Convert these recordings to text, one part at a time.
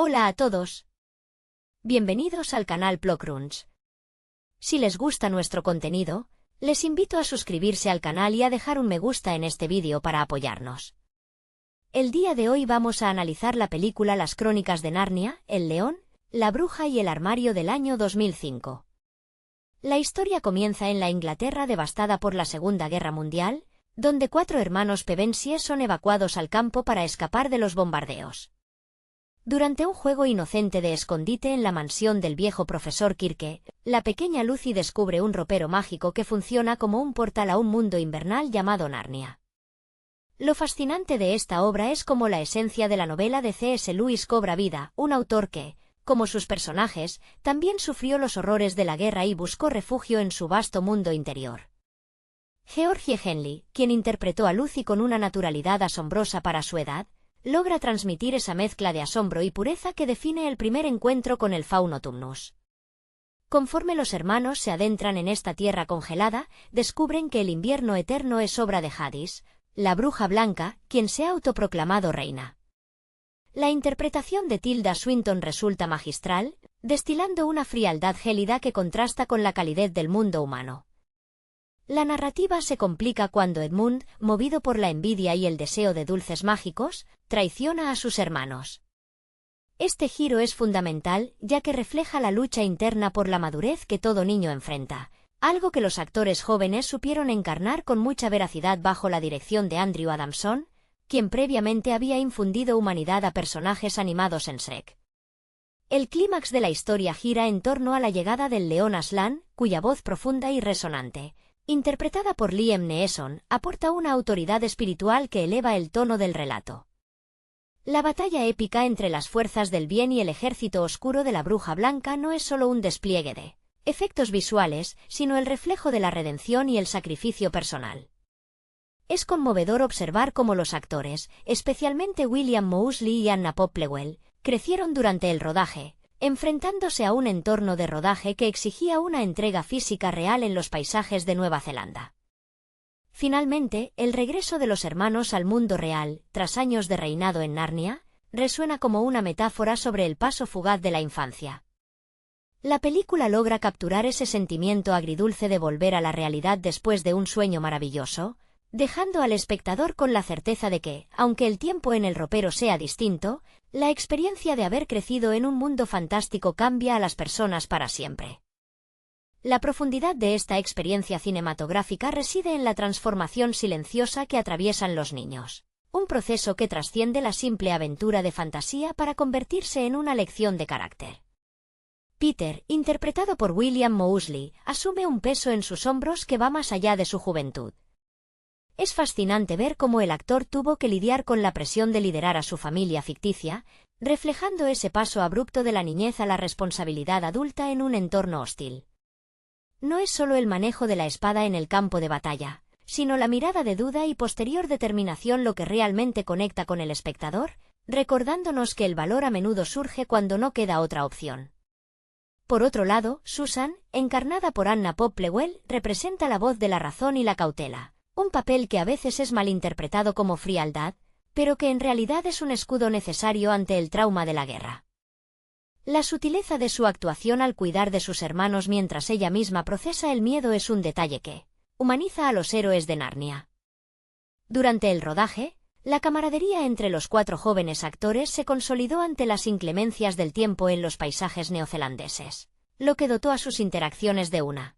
Hola a todos. Bienvenidos al canal Plocrunch. Si les gusta nuestro contenido, les invito a suscribirse al canal y a dejar un me gusta en este vídeo para apoyarnos. El día de hoy vamos a analizar la película Las Crónicas de Narnia, El León, la Bruja y el Armario del año 2005. La historia comienza en la Inglaterra devastada por la Segunda Guerra Mundial, donde 4 hermanos Pevensie son evacuados al campo para escapar de los bombardeos. Durante un juego inocente de escondite en la mansión del viejo profesor Kirke, la pequeña Lucy descubre un ropero mágico que funciona como un portal a un mundo invernal llamado Narnia. Lo fascinante de esta obra es cómo la esencia de la novela de C.S. Lewis cobra vida, un autor que, como sus personajes, también sufrió los horrores de la guerra y buscó refugio en su vasto mundo interior. Georgie Henley, quien interpretó a Lucy con una naturalidad asombrosa para su edad, logra transmitir esa mezcla de asombro y pureza que define el primer encuentro con el fauno Tumnus. Conforme los hermanos se adentran en esta tierra congelada, descubren que el invierno eterno es obra de Hadis, la bruja blanca, quien se ha autoproclamado reina. La interpretación de Tilda Swinton resulta magistral, destilando una frialdad gélida que contrasta con la calidez del mundo humano. La narrativa se complica cuando Edmund, movido por la envidia y el deseo de dulces mágicos, traiciona a sus hermanos. Este giro es fundamental, ya que refleja la lucha interna por la madurez que todo niño enfrenta, algo que los actores jóvenes supieron encarnar con mucha veracidad bajo la dirección de Andrew Adamson, quien previamente había infundido humanidad a personajes animados en Shrek. El clímax de la historia gira en torno a la llegada del león Aslan, cuya voz profunda y resonante, interpretada por Liam Neeson, aporta una autoridad espiritual que eleva el tono del relato. La batalla épica entre las fuerzas del bien y el ejército oscuro de la bruja blanca no es solo un despliegue de efectos visuales, sino el reflejo de la redención y el sacrificio personal. Es conmovedor observar cómo los actores, especialmente William Moseley y Anna Popplewell, crecieron durante el rodaje, enfrentándose a un entorno de rodaje que exigía una entrega física real en los paisajes de Nueva Zelanda. Finalmente, el regreso de los hermanos al mundo real, tras años de reinado en Narnia, resuena como una metáfora sobre el paso fugaz de la infancia. La película logra capturar ese sentimiento agridulce de volver a la realidad después de un sueño maravilloso, dejando al espectador con la certeza de que, aunque el tiempo en el ropero sea distinto, la experiencia de haber crecido en un mundo fantástico cambia a las personas para siempre. La profundidad de esta experiencia cinematográfica reside en la transformación silenciosa que atraviesan los niños, un proceso que trasciende la simple aventura de fantasía para convertirse en una lección de carácter. Peter, interpretado por William Moseley, asume un peso en sus hombros que va más allá de su juventud. Es fascinante ver cómo el actor tuvo que lidiar con la presión de liderar a su familia ficticia, reflejando ese paso abrupto de la niñez a la responsabilidad adulta en un entorno hostil. No es solo el manejo de la espada en el campo de batalla, sino la mirada de duda y posterior determinación lo que realmente conecta con el espectador, recordándonos que el valor a menudo surge cuando no queda otra opción. Por otro lado, Susan, encarnada por Anna Popplewell, representa la voz de la razón y la cautela. Un papel que a veces es malinterpretado como frialdad, pero que en realidad es un escudo necesario ante el trauma de la guerra. La sutileza de su actuación al cuidar de sus hermanos mientras ella misma procesa el miedo es un detalle que humaniza a los héroes de Narnia. Durante el rodaje, la camaradería entre los 4 jóvenes actores se consolidó ante las inclemencias del tiempo en los paisajes neozelandeses, lo que dotó a sus interacciones de una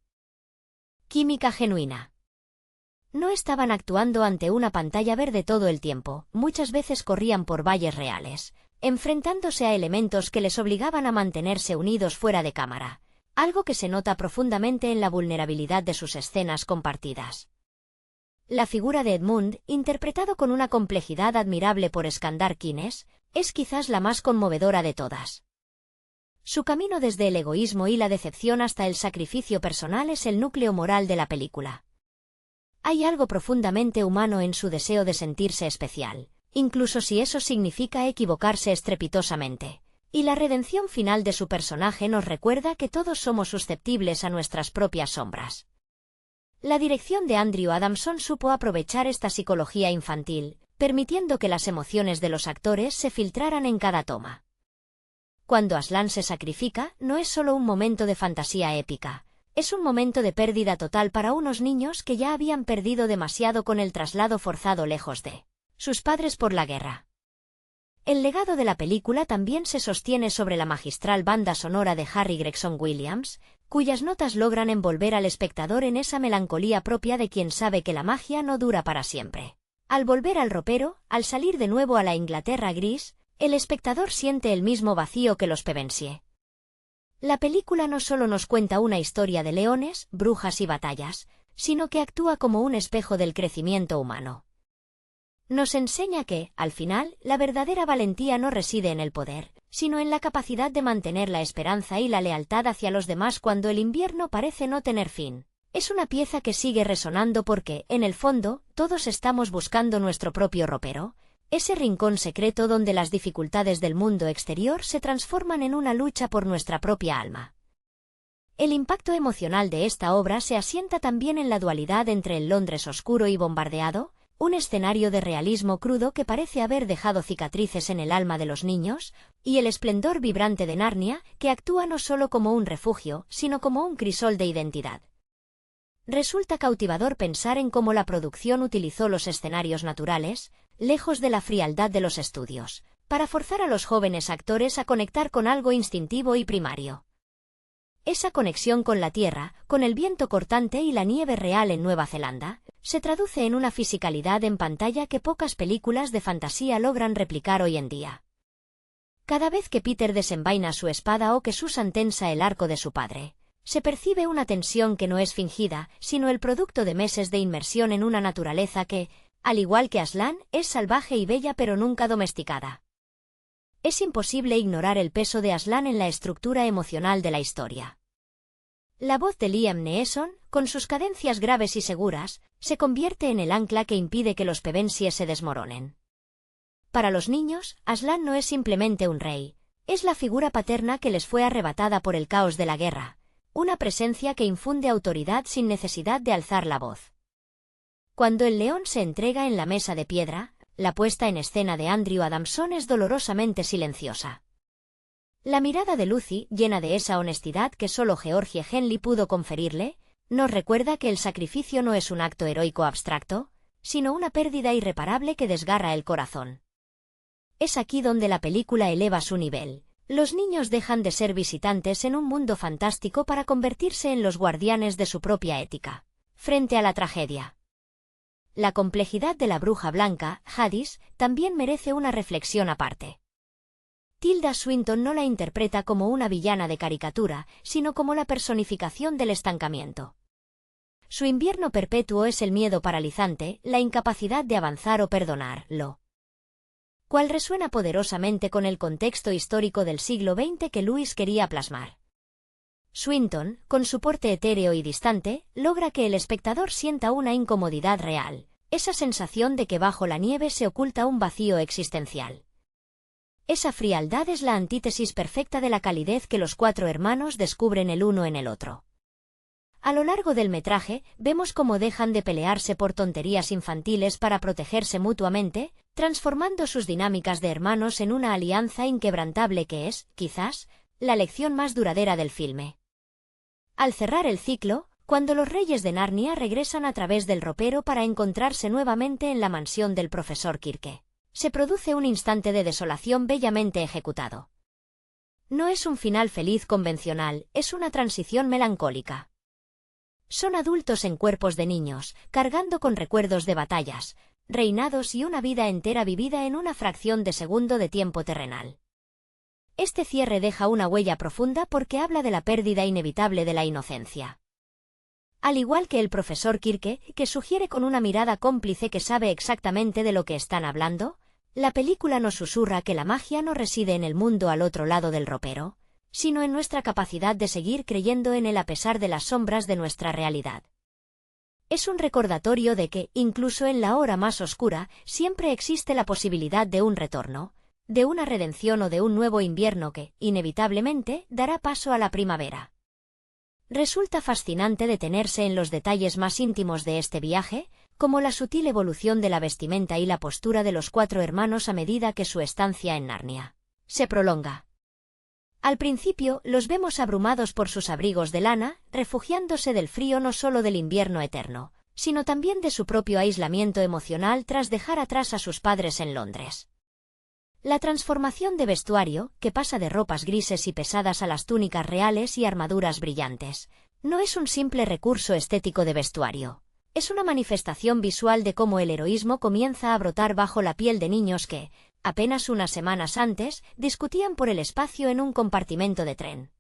química genuina. No estaban actuando ante una pantalla verde todo el tiempo, muchas veces corrían por valles reales, enfrentándose a elementos que les obligaban a mantenerse unidos fuera de cámara, algo que se nota profundamente en la vulnerabilidad de sus escenas compartidas. La figura de Edmund, interpretado con una complejidad admirable por Skandar Kines, es quizás la más conmovedora de todas. Su camino desde el egoísmo y la decepción hasta el sacrificio personal es el núcleo moral de la película. Hay algo profundamente humano en su deseo de sentirse especial, incluso si eso significa equivocarse estrepitosamente, y la redención final de su personaje nos recuerda que todos somos susceptibles a nuestras propias sombras. La dirección de Andrew Adamson supo aprovechar esta psicología infantil, permitiendo que las emociones de los actores se filtraran en cada toma. Cuando Aslan se sacrifica, no es solo un momento de fantasía épica, es un momento de pérdida total para unos niños que ya habían perdido demasiado con el traslado forzado lejos de sus padres por la guerra. El legado de la película también se sostiene sobre la magistral banda sonora de Harry Gregson Williams, cuyas notas logran envolver al espectador en esa melancolía propia de quien sabe que la magia no dura para siempre. Al volver al ropero, al salir de nuevo a la Inglaterra gris, el espectador siente el mismo vacío que los Pevensie. La película no solo nos cuenta una historia de leones, brujas y batallas, sino que actúa como un espejo del crecimiento humano. Nos enseña que, al final, la verdadera valentía no reside en el poder, sino en la capacidad de mantener la esperanza y la lealtad hacia los demás cuando el invierno parece no tener fin. Es una pieza que sigue resonando porque, en el fondo, todos estamos buscando nuestro propio ropero, ese rincón secreto donde las dificultades del mundo exterior se transforman en una lucha por nuestra propia alma. El impacto emocional de esta obra se asienta también en la dualidad entre el Londres oscuro y bombardeado, un escenario de realismo crudo que parece haber dejado cicatrices en el alma de los niños, y el esplendor vibrante de Narnia, que actúa no solo como un refugio, sino como un crisol de identidad. Resulta cautivador pensar en cómo la producción utilizó los escenarios naturales, lejos de la frialdad de los estudios, para forzar a los jóvenes actores a conectar con algo instintivo y primario. Esa conexión con la tierra, con el viento cortante y la nieve real en Nueva Zelanda, se traduce en una fisicalidad en pantalla que pocas películas de fantasía logran replicar hoy en día. Cada vez que Peter desenvaina su espada o que Susan tensa el arco de su padre, se percibe una tensión que no es fingida, sino el producto de meses de inmersión en una naturaleza que, al igual que Aslan, es salvaje y bella pero nunca domesticada. Es imposible ignorar el peso de Aslan en la estructura emocional de la historia. La voz de Liam Neeson, con sus cadencias graves y seguras, se convierte en el ancla que impide que los Pevensie se desmoronen. Para los niños, Aslan no es simplemente un rey, es la figura paterna que les fue arrebatada por el caos de la guerra, una presencia que infunde autoridad sin necesidad de alzar la voz. Cuando el león se entrega en la mesa de piedra, la puesta en escena de Andrew Adamson es dolorosamente silenciosa. La mirada de Lucy, llena de esa honestidad que solo Georgie Henley pudo conferirle, nos recuerda que el sacrificio no es un acto heroico abstracto, sino una pérdida irreparable que desgarra el corazón. Es aquí donde la película eleva su nivel. Los niños dejan de ser visitantes en un mundo fantástico para convertirse en los guardianes de su propia ética, frente a la tragedia. La complejidad de la bruja blanca, Hadis, también merece una reflexión aparte. Tilda Swinton no la interpreta como una villana de caricatura, sino como la personificación del estancamiento. Su invierno perpetuo es el miedo paralizante, la incapacidad de avanzar o perdonar, lo cual resuena poderosamente con el contexto histórico del siglo XX que Lewis quería plasmar. Swinton, con su porte etéreo y distante, logra que el espectador sienta una incomodidad real, esa sensación de que bajo la nieve se oculta un vacío existencial. Esa frialdad es la antítesis perfecta de la calidez que los cuatro hermanos descubren el uno en el otro. A lo largo del metraje, vemos cómo dejan de pelearse por tonterías infantiles para protegerse mutuamente, transformando sus dinámicas de hermanos en una alianza inquebrantable que es, quizás, la lección más duradera del filme. Al cerrar el ciclo, cuando los reyes de Narnia regresan a través del ropero para encontrarse nuevamente en la mansión del profesor Kirke, se produce un instante de desolación bellamente ejecutado. No es un final feliz convencional, es una transición melancólica. Son adultos en cuerpos de niños, cargando con recuerdos de batallas, reinados y una vida entera vivida en una fracción de segundo de tiempo terrenal. Este cierre deja una huella profunda porque habla de la pérdida inevitable de la inocencia. Al igual que el profesor Kirke, que sugiere con una mirada cómplice que sabe exactamente de lo que están hablando, la película nos susurra que la magia no reside en el mundo al otro lado del ropero, sino en nuestra capacidad de seguir creyendo en él a pesar de las sombras de nuestra realidad. Es un recordatorio de que, incluso en la hora más oscura, siempre existe la posibilidad de un retorno, de una redención o de un nuevo invierno que, inevitablemente, dará paso a la primavera. Resulta fascinante detenerse en los detalles más íntimos de este viaje, como la sutil evolución de la vestimenta y la postura de los cuatro hermanos a medida que su estancia en Narnia se prolonga. Al principio, los vemos abrumados por sus abrigos de lana, refugiándose del frío no solo del invierno eterno, sino también de su propio aislamiento emocional tras dejar atrás a sus padres en Londres. La transformación de vestuario, que pasa de ropas grises y pesadas a las túnicas reales y armaduras brillantes, no es un simple recurso estético de vestuario. Es una manifestación visual de cómo el heroísmo comienza a brotar bajo la piel de niños que, apenas unas semanas antes, discutían por el espacio en un compartimento de tren.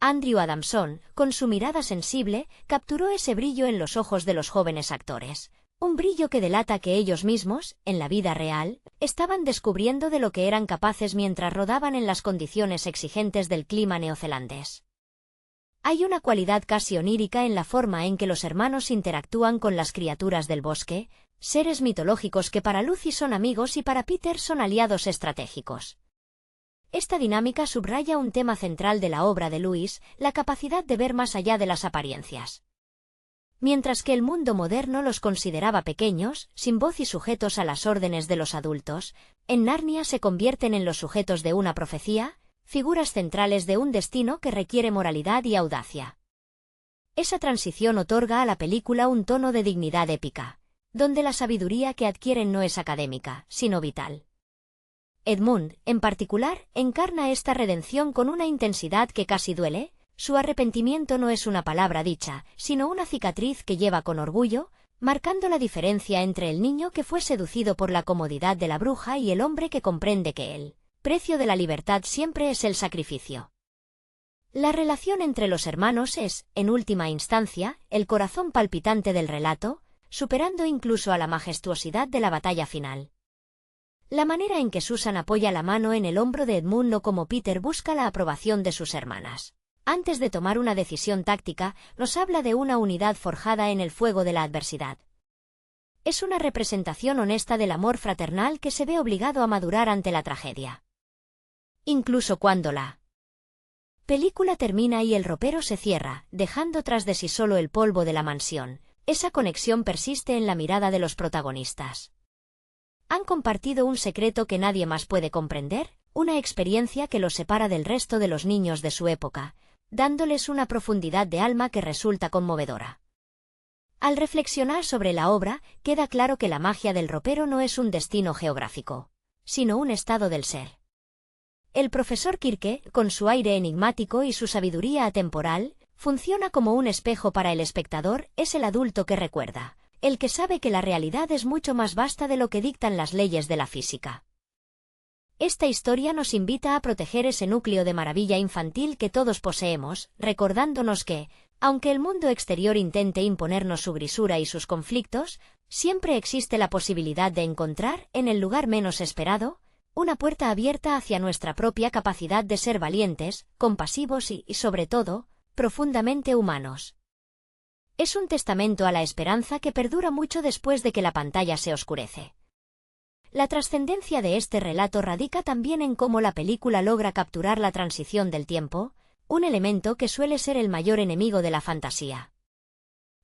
Andrew Adamson, con su mirada sensible, capturó ese brillo en los ojos de los jóvenes actores. Un brillo que delata que ellos mismos, en la vida real, estaban descubriendo de lo que eran capaces mientras rodaban en las condiciones exigentes del clima neozelandés. Hay una cualidad casi onírica en la forma en que los hermanos interactúan con las criaturas del bosque, seres mitológicos que para Lucy son amigos y para Peter son aliados estratégicos. Esta dinámica subraya un tema central de la obra de Lewis, la capacidad de ver más allá de las apariencias. Mientras que el mundo moderno los consideraba pequeños, sin voz y sujetos a las órdenes de los adultos, en Narnia se convierten en los sujetos de una profecía, figuras centrales de un destino que requiere moralidad y audacia. Esa transición otorga a la película un tono de dignidad épica, donde la sabiduría que adquieren no es académica, sino vital. Edmund, en particular, encarna esta redención con una intensidad que casi duele. Su arrepentimiento no es una palabra dicha, sino una cicatriz que lleva con orgullo, marcando la diferencia entre el niño que fue seducido por la comodidad de la bruja y el hombre que comprende que el precio de la libertad siempre es el sacrificio. La relación entre los hermanos es, en última instancia, el corazón palpitante del relato, superando incluso a la majestuosidad de la batalla final. La manera en que Susan apoya la mano en el hombro de Edmund o como Peter busca la aprobación de sus hermanas. Antes de tomar una decisión táctica, nos habla de una unidad forjada en el fuego de la adversidad. Es una representación honesta del amor fraternal que se ve obligado a madurar ante la tragedia. Incluso cuando la película termina y el ropero se cierra, dejando tras de sí solo el polvo de la mansión, esa conexión persiste en la mirada de los protagonistas. Han compartido un secreto que nadie más puede comprender, una experiencia que los separa del resto de los niños de su época, dándoles una profundidad de alma que resulta conmovedora. Al reflexionar sobre la obra, queda claro que la magia del ropero no es un destino geográfico, sino un estado del ser. El profesor Kirke, con su aire enigmático y su sabiduría atemporal, funciona como un espejo para el espectador, es el adulto que recuerda, el que sabe que la realidad es mucho más vasta de lo que dictan las leyes de la física. Esta historia nos invita a proteger ese núcleo de maravilla infantil que todos poseemos, recordándonos que, aunque el mundo exterior intente imponernos su grisura y sus conflictos, siempre existe la posibilidad de encontrar, en el lugar menos esperado, una puerta abierta hacia nuestra propia capacidad de ser valientes, compasivos y, sobre todo, profundamente humanos. Es un testamento a la esperanza que perdura mucho después de que la pantalla se oscurece. La trascendencia de este relato radica también en cómo la película logra capturar la transición del tiempo, un elemento que suele ser el mayor enemigo de la fantasía.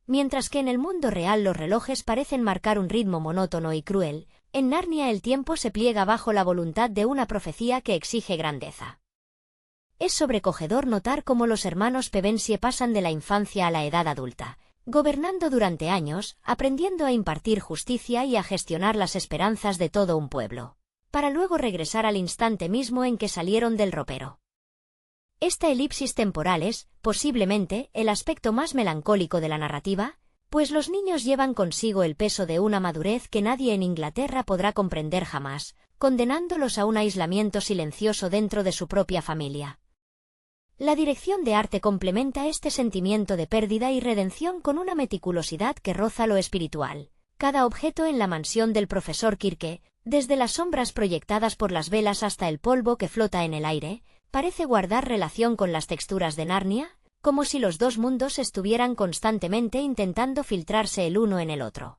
Mientras que en el mundo real los relojes parecen marcar un ritmo monótono y cruel, en Narnia el tiempo se pliega bajo la voluntad de una profecía que exige grandeza. Es sobrecogedor notar cómo los hermanos Pevensie pasan de la infancia a la edad adulta, gobernando durante años, aprendiendo a impartir justicia y a gestionar las esperanzas de todo un pueblo, para luego regresar al instante mismo en que salieron del ropero. Esta elipsis temporal es, posiblemente, el aspecto más melancólico de la narrativa, pues los niños llevan consigo el peso de una madurez que nadie en Inglaterra podrá comprender jamás, condenándolos a un aislamiento silencioso dentro de su propia familia. La dirección de arte complementa este sentimiento de pérdida y redención con una meticulosidad que roza lo espiritual. Cada objeto en la mansión del profesor Kirke, desde las sombras proyectadas por las velas hasta el polvo que flota en el aire, parece guardar relación con las texturas de Narnia, como si los dos mundos estuvieran constantemente intentando filtrarse el uno en el otro.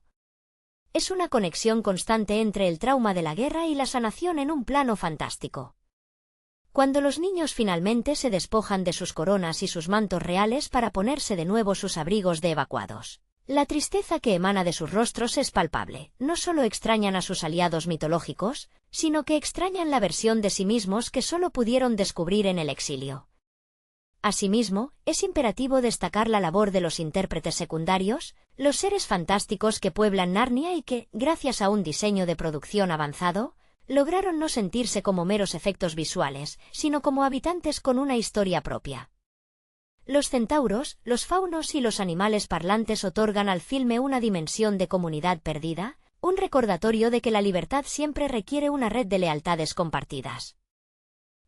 Es una conexión constante entre el trauma de la guerra y la sanación en un plano fantástico. Cuando los niños finalmente se despojan de sus coronas y sus mantos reales para ponerse de nuevo sus abrigos de evacuados, La tristeza que emana de sus rostros es palpable. No solo extrañan a sus aliados mitológicos, sino que extrañan la versión de sí mismos que solo pudieron descubrir en el exilio. Asimismo, es imperativo destacar la labor de los intérpretes secundarios, los seres fantásticos que pueblan Narnia y que, gracias a un diseño de producción avanzado, lograron no sentirse como meros efectos visuales, sino como habitantes con una historia propia. Los centauros, los faunos y los animales parlantes otorgan al filme una dimensión de comunidad perdida, un recordatorio de que la libertad siempre requiere una red de lealtades compartidas.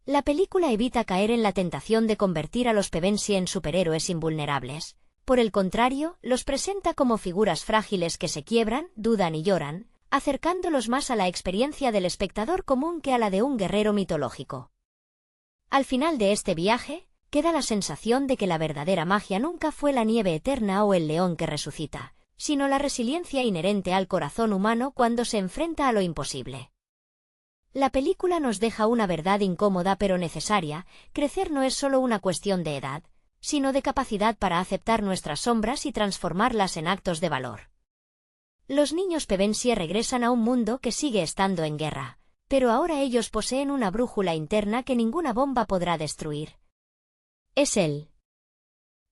La película evita caer en la tentación de convertir a los Pevensie en superhéroes invulnerables. Por el contrario, los presenta como figuras frágiles que se quiebran, dudan y lloran, acercándolos más a la experiencia del espectador común que a la de un guerrero mitológico. Al final de este viaje, queda la sensación de que la verdadera magia nunca fue la nieve eterna o el león que resucita, sino la resiliencia inherente al corazón humano cuando se enfrenta a lo imposible. La película nos deja una verdad incómoda pero necesaria: crecer no es solo una cuestión de edad, sino de capacidad para aceptar nuestras sombras y transformarlas en actos de valor. Los niños Pevensie regresan a un mundo que sigue estando en guerra, pero ahora ellos poseen una brújula interna que ninguna bomba podrá destruir. Es el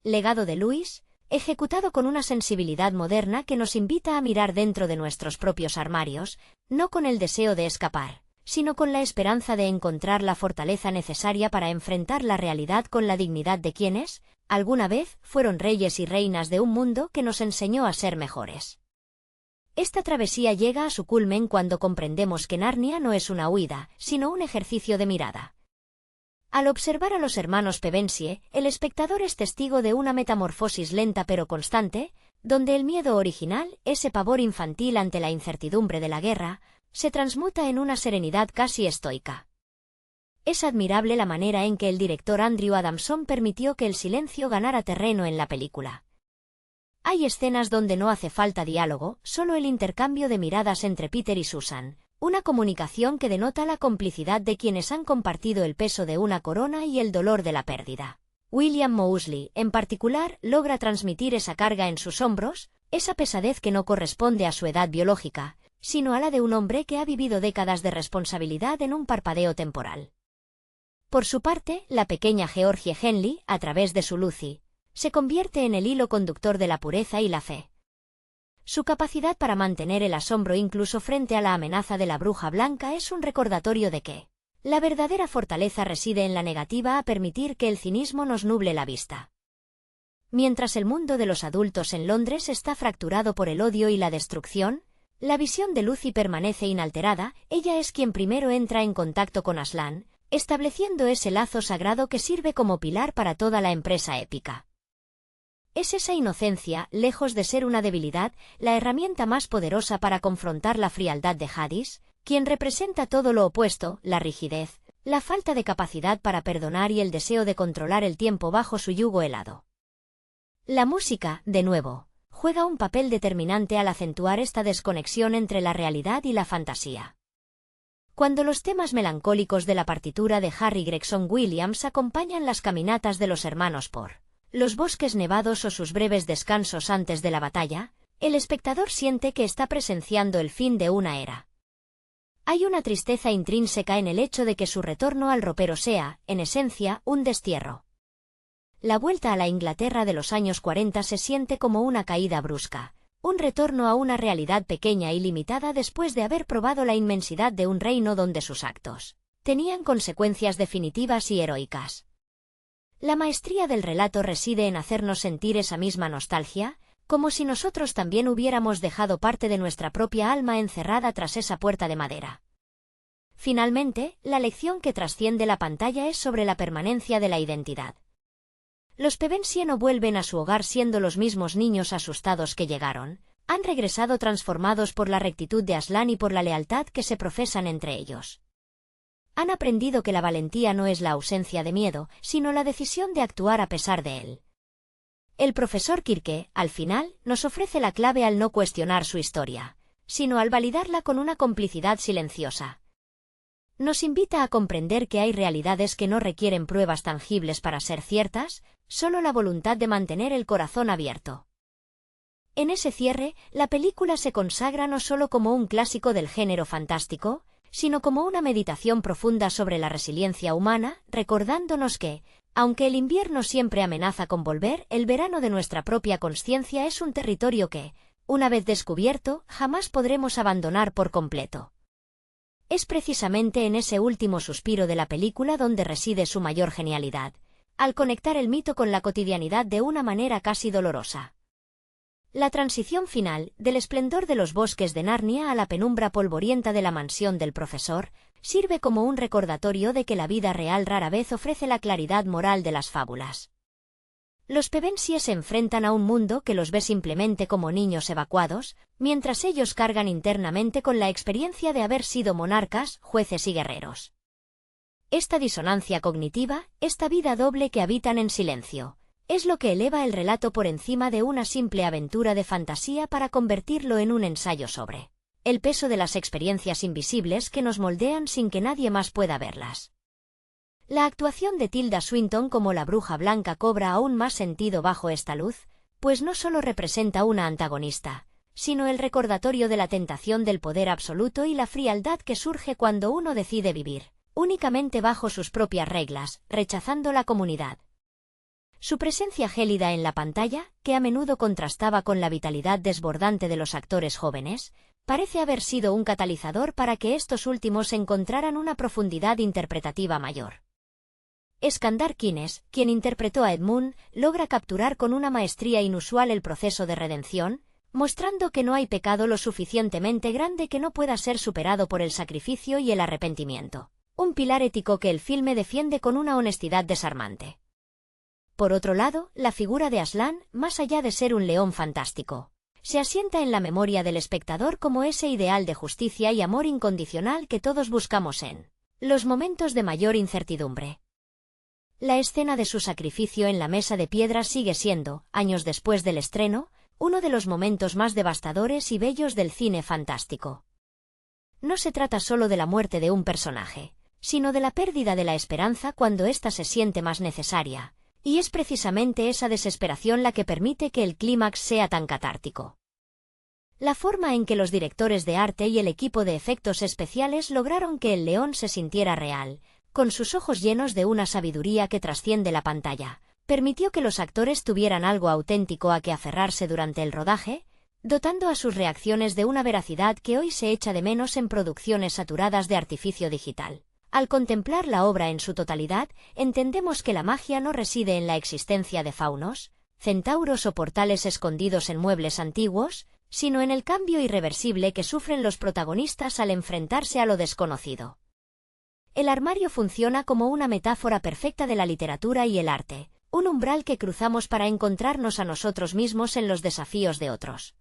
legado de Lewis, ejecutado con una sensibilidad moderna que nos invita a mirar dentro de nuestros propios armarios, no con el deseo de escapar, sino con la esperanza de encontrar la fortaleza necesaria para enfrentar la realidad con la dignidad de quienes, alguna vez, fueron reyes y reinas de un mundo que nos enseñó a ser mejores. Esta travesía llega a su culmen cuando comprendemos que Narnia no es una huida, sino un ejercicio de mirada. Al observar a los hermanos Pevensie, el espectador es testigo de una metamorfosis lenta pero constante, donde el miedo original, ese pavor infantil ante la incertidumbre de la guerra, se transmuta en una serenidad casi estoica. Es admirable la manera en que el director Andrew Adamson permitió que el silencio ganara terreno en la película. Hay escenas donde no hace falta diálogo, solo el intercambio de miradas entre Peter y Susan, una comunicación que denota la complicidad de quienes han compartido el peso de una corona y el dolor de la pérdida. William Moseley, en particular, logra transmitir esa carga en sus hombros, esa pesadez que no corresponde a su edad biológica, sino a la de un hombre que ha vivido décadas de responsabilidad en un parpadeo temporal. Por su parte, la pequeña Georgie Henley, a través de su Lucy, se convierte en el hilo conductor de la pureza y la fe. Su capacidad para mantener el asombro incluso frente a la amenaza de la bruja blanca es un recordatorio de que la verdadera fortaleza reside en la negativa a permitir que el cinismo nos nuble la vista. Mientras el mundo de los adultos en Londres está fracturado por el odio y la destrucción, la visión de Lucy permanece inalterada. Ella es quien primero entra en contacto con Aslan, estableciendo ese lazo sagrado que sirve como pilar para toda la empresa épica. Es esa inocencia, lejos de ser una debilidad, la herramienta más poderosa para confrontar la frialdad de Jadis, quien representa todo lo opuesto: la rigidez, la falta de capacidad para perdonar y el deseo de controlar el tiempo bajo su yugo helado. La música, de nuevo, juega un papel determinante al acentuar esta desconexión entre la realidad y la fantasía. Cuando los temas melancólicos de la partitura de Harry Gregson Williams acompañan las caminatas de los hermanos por los bosques nevados o sus breves descansos antes de la batalla, el espectador siente que está presenciando el fin de una era. Hay una tristeza intrínseca en el hecho de que su retorno al ropero sea, en esencia, un destierro. La vuelta a la Inglaterra de los años 40 se siente como una caída brusca, un retorno a una realidad pequeña y limitada después de haber probado la inmensidad de un reino donde sus actos tenían consecuencias definitivas y heroicas. La maestría del relato reside en hacernos sentir esa misma nostalgia, como si nosotros también hubiéramos dejado parte de nuestra propia alma encerrada tras esa puerta de madera. Finalmente, la lección que trasciende la pantalla es sobre la permanencia de la identidad. Los Pevensie no vuelven a su hogar siendo los mismos niños asustados que llegaron, han regresado transformados por la rectitud de Aslan y por la lealtad que se profesan entre ellos. Han aprendido que la valentía no es la ausencia de miedo, sino la decisión de actuar a pesar de él. El profesor Kirke, al final, nos ofrece la clave al no cuestionar su historia, sino al validarla con una complicidad silenciosa. Nos invita a comprender que hay realidades que no requieren pruebas tangibles para ser ciertas, solo la voluntad de mantener el corazón abierto. En ese cierre, la película se consagra no solo como un clásico del género fantástico, sino como una meditación profunda sobre la resiliencia humana, recordándonos que, aunque el invierno siempre amenaza con volver, el verano de nuestra propia consciencia es un territorio que, una vez descubierto, jamás podremos abandonar por completo. Es precisamente en ese último suspiro de la película donde reside su mayor genialidad, al conectar el mito con la cotidianidad de una manera casi dolorosa. La transición final, del esplendor de los bosques de Narnia a la penumbra polvorienta de la mansión del profesor, sirve como un recordatorio de que la vida real rara vez ofrece la claridad moral de las fábulas. Los Pevensie se enfrentan a un mundo que los ve simplemente como niños evacuados, mientras ellos cargan internamente con la experiencia de haber sido monarcas, jueces y guerreros. Esta disonancia cognitiva, esta vida doble que habitan en silencio, es lo que eleva el relato por encima de una simple aventura de fantasía para convertirlo en un ensayo sobre el peso de las experiencias invisibles que nos moldean sin que nadie más pueda verlas. La actuación de Tilda Swinton como la Bruja Blanca cobra aún más sentido bajo esta luz, pues no solo representa una antagonista, sino el recordatorio de la tentación del poder absoluto y la frialdad que surge cuando uno decide vivir únicamente bajo sus propias reglas, rechazando la comunidad. Su presencia gélida en la pantalla, que a menudo contrastaba con la vitalidad desbordante de los actores jóvenes, parece haber sido un catalizador para que estos últimos encontraran una profundidad interpretativa mayor. Skandar Kines, quien interpretó a Edmund, logra capturar con una maestría inusual el proceso de redención, mostrando que no hay pecado lo suficientemente grande que no pueda ser superado por el sacrificio y el arrepentimiento, un pilar ético que el filme defiende con una honestidad desarmante. Por otro lado, la figura de Aslan, más allá de ser un león fantástico, se asienta en la memoria del espectador como ese ideal de justicia y amor incondicional que todos buscamos en los momentos de mayor incertidumbre. La escena de su sacrificio en la mesa de piedra sigue siendo, años después del estreno, uno de los momentos más devastadores y bellos del cine fantástico. No se trata solo de la muerte de un personaje, sino de la pérdida de la esperanza cuando ésta se siente más necesaria. Y es precisamente esa desesperación la que permite que el clímax sea tan catártico. La forma en que los directores de arte y el equipo de efectos especiales lograron que el león se sintiera real, con sus ojos llenos de una sabiduría que trasciende la pantalla, permitió que los actores tuvieran algo auténtico a que aferrarse durante el rodaje, dotando a sus reacciones de una veracidad que hoy se echa de menos en producciones saturadas de artificio digital. Al contemplar la obra en su totalidad, entendemos que la magia no reside en la existencia de faunos, centauros o portales escondidos en muebles antiguos, sino en el cambio irreversible que sufren los protagonistas al enfrentarse a lo desconocido. El armario funciona como una metáfora perfecta de la literatura y el arte, un umbral que cruzamos para encontrarnos a nosotros mismos en los desafíos de otros.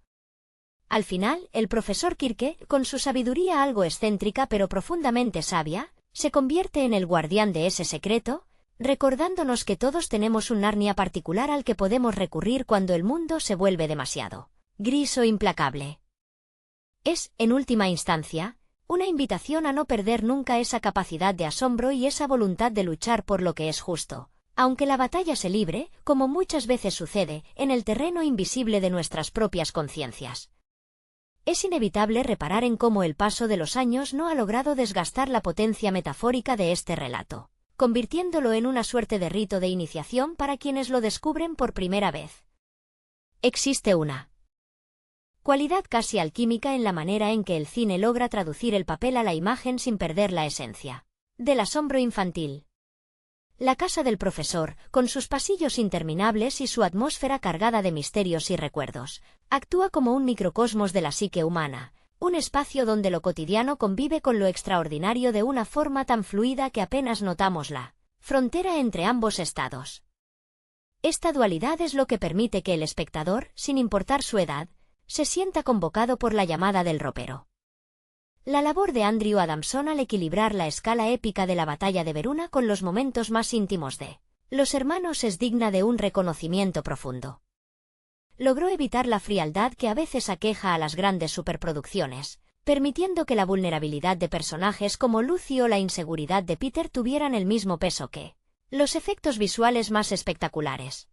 Al final, el profesor Kirke, con su sabiduría algo excéntrica pero profundamente sabia, se convierte en el guardián de ese secreto, recordándonos que todos tenemos un Narnia particular al que podemos recurrir cuando el mundo se vuelve demasiado gris o implacable. Es, en última instancia, una invitación a no perder nunca esa capacidad de asombro y esa voluntad de luchar por lo que es justo, aunque la batalla se libre, como muchas veces sucede, en el terreno invisible de nuestras propias conciencias. Es inevitable reparar en cómo el paso de los años no ha logrado desgastar la potencia metafórica de este relato, convirtiéndolo en una suerte de rito de iniciación para quienes lo descubren por primera vez. Existe una cualidad casi alquímica en la manera en que el cine logra traducir el papel a la imagen sin perder la esencia del asombro infantil. La casa del profesor, con sus pasillos interminables y su atmósfera cargada de misterios y recuerdos, actúa como un microcosmos de la psique humana, un espacio donde lo cotidiano convive con lo extraordinario de una forma tan fluida que apenas notamos la frontera entre ambos estados. Esta dualidad es lo que permite que el espectador, sin importar su edad, se sienta convocado por la llamada del ropero. La labor de Andrew Adamson al equilibrar la escala épica de la batalla de Veruna con los momentos más íntimos de los hermanos es digna de un reconocimiento profundo. Logró evitar la frialdad que a veces aqueja a las grandes superproducciones, permitiendo que la vulnerabilidad de personajes como Lucy o la inseguridad de Peter tuvieran el mismo peso que los efectos visuales más espectaculares.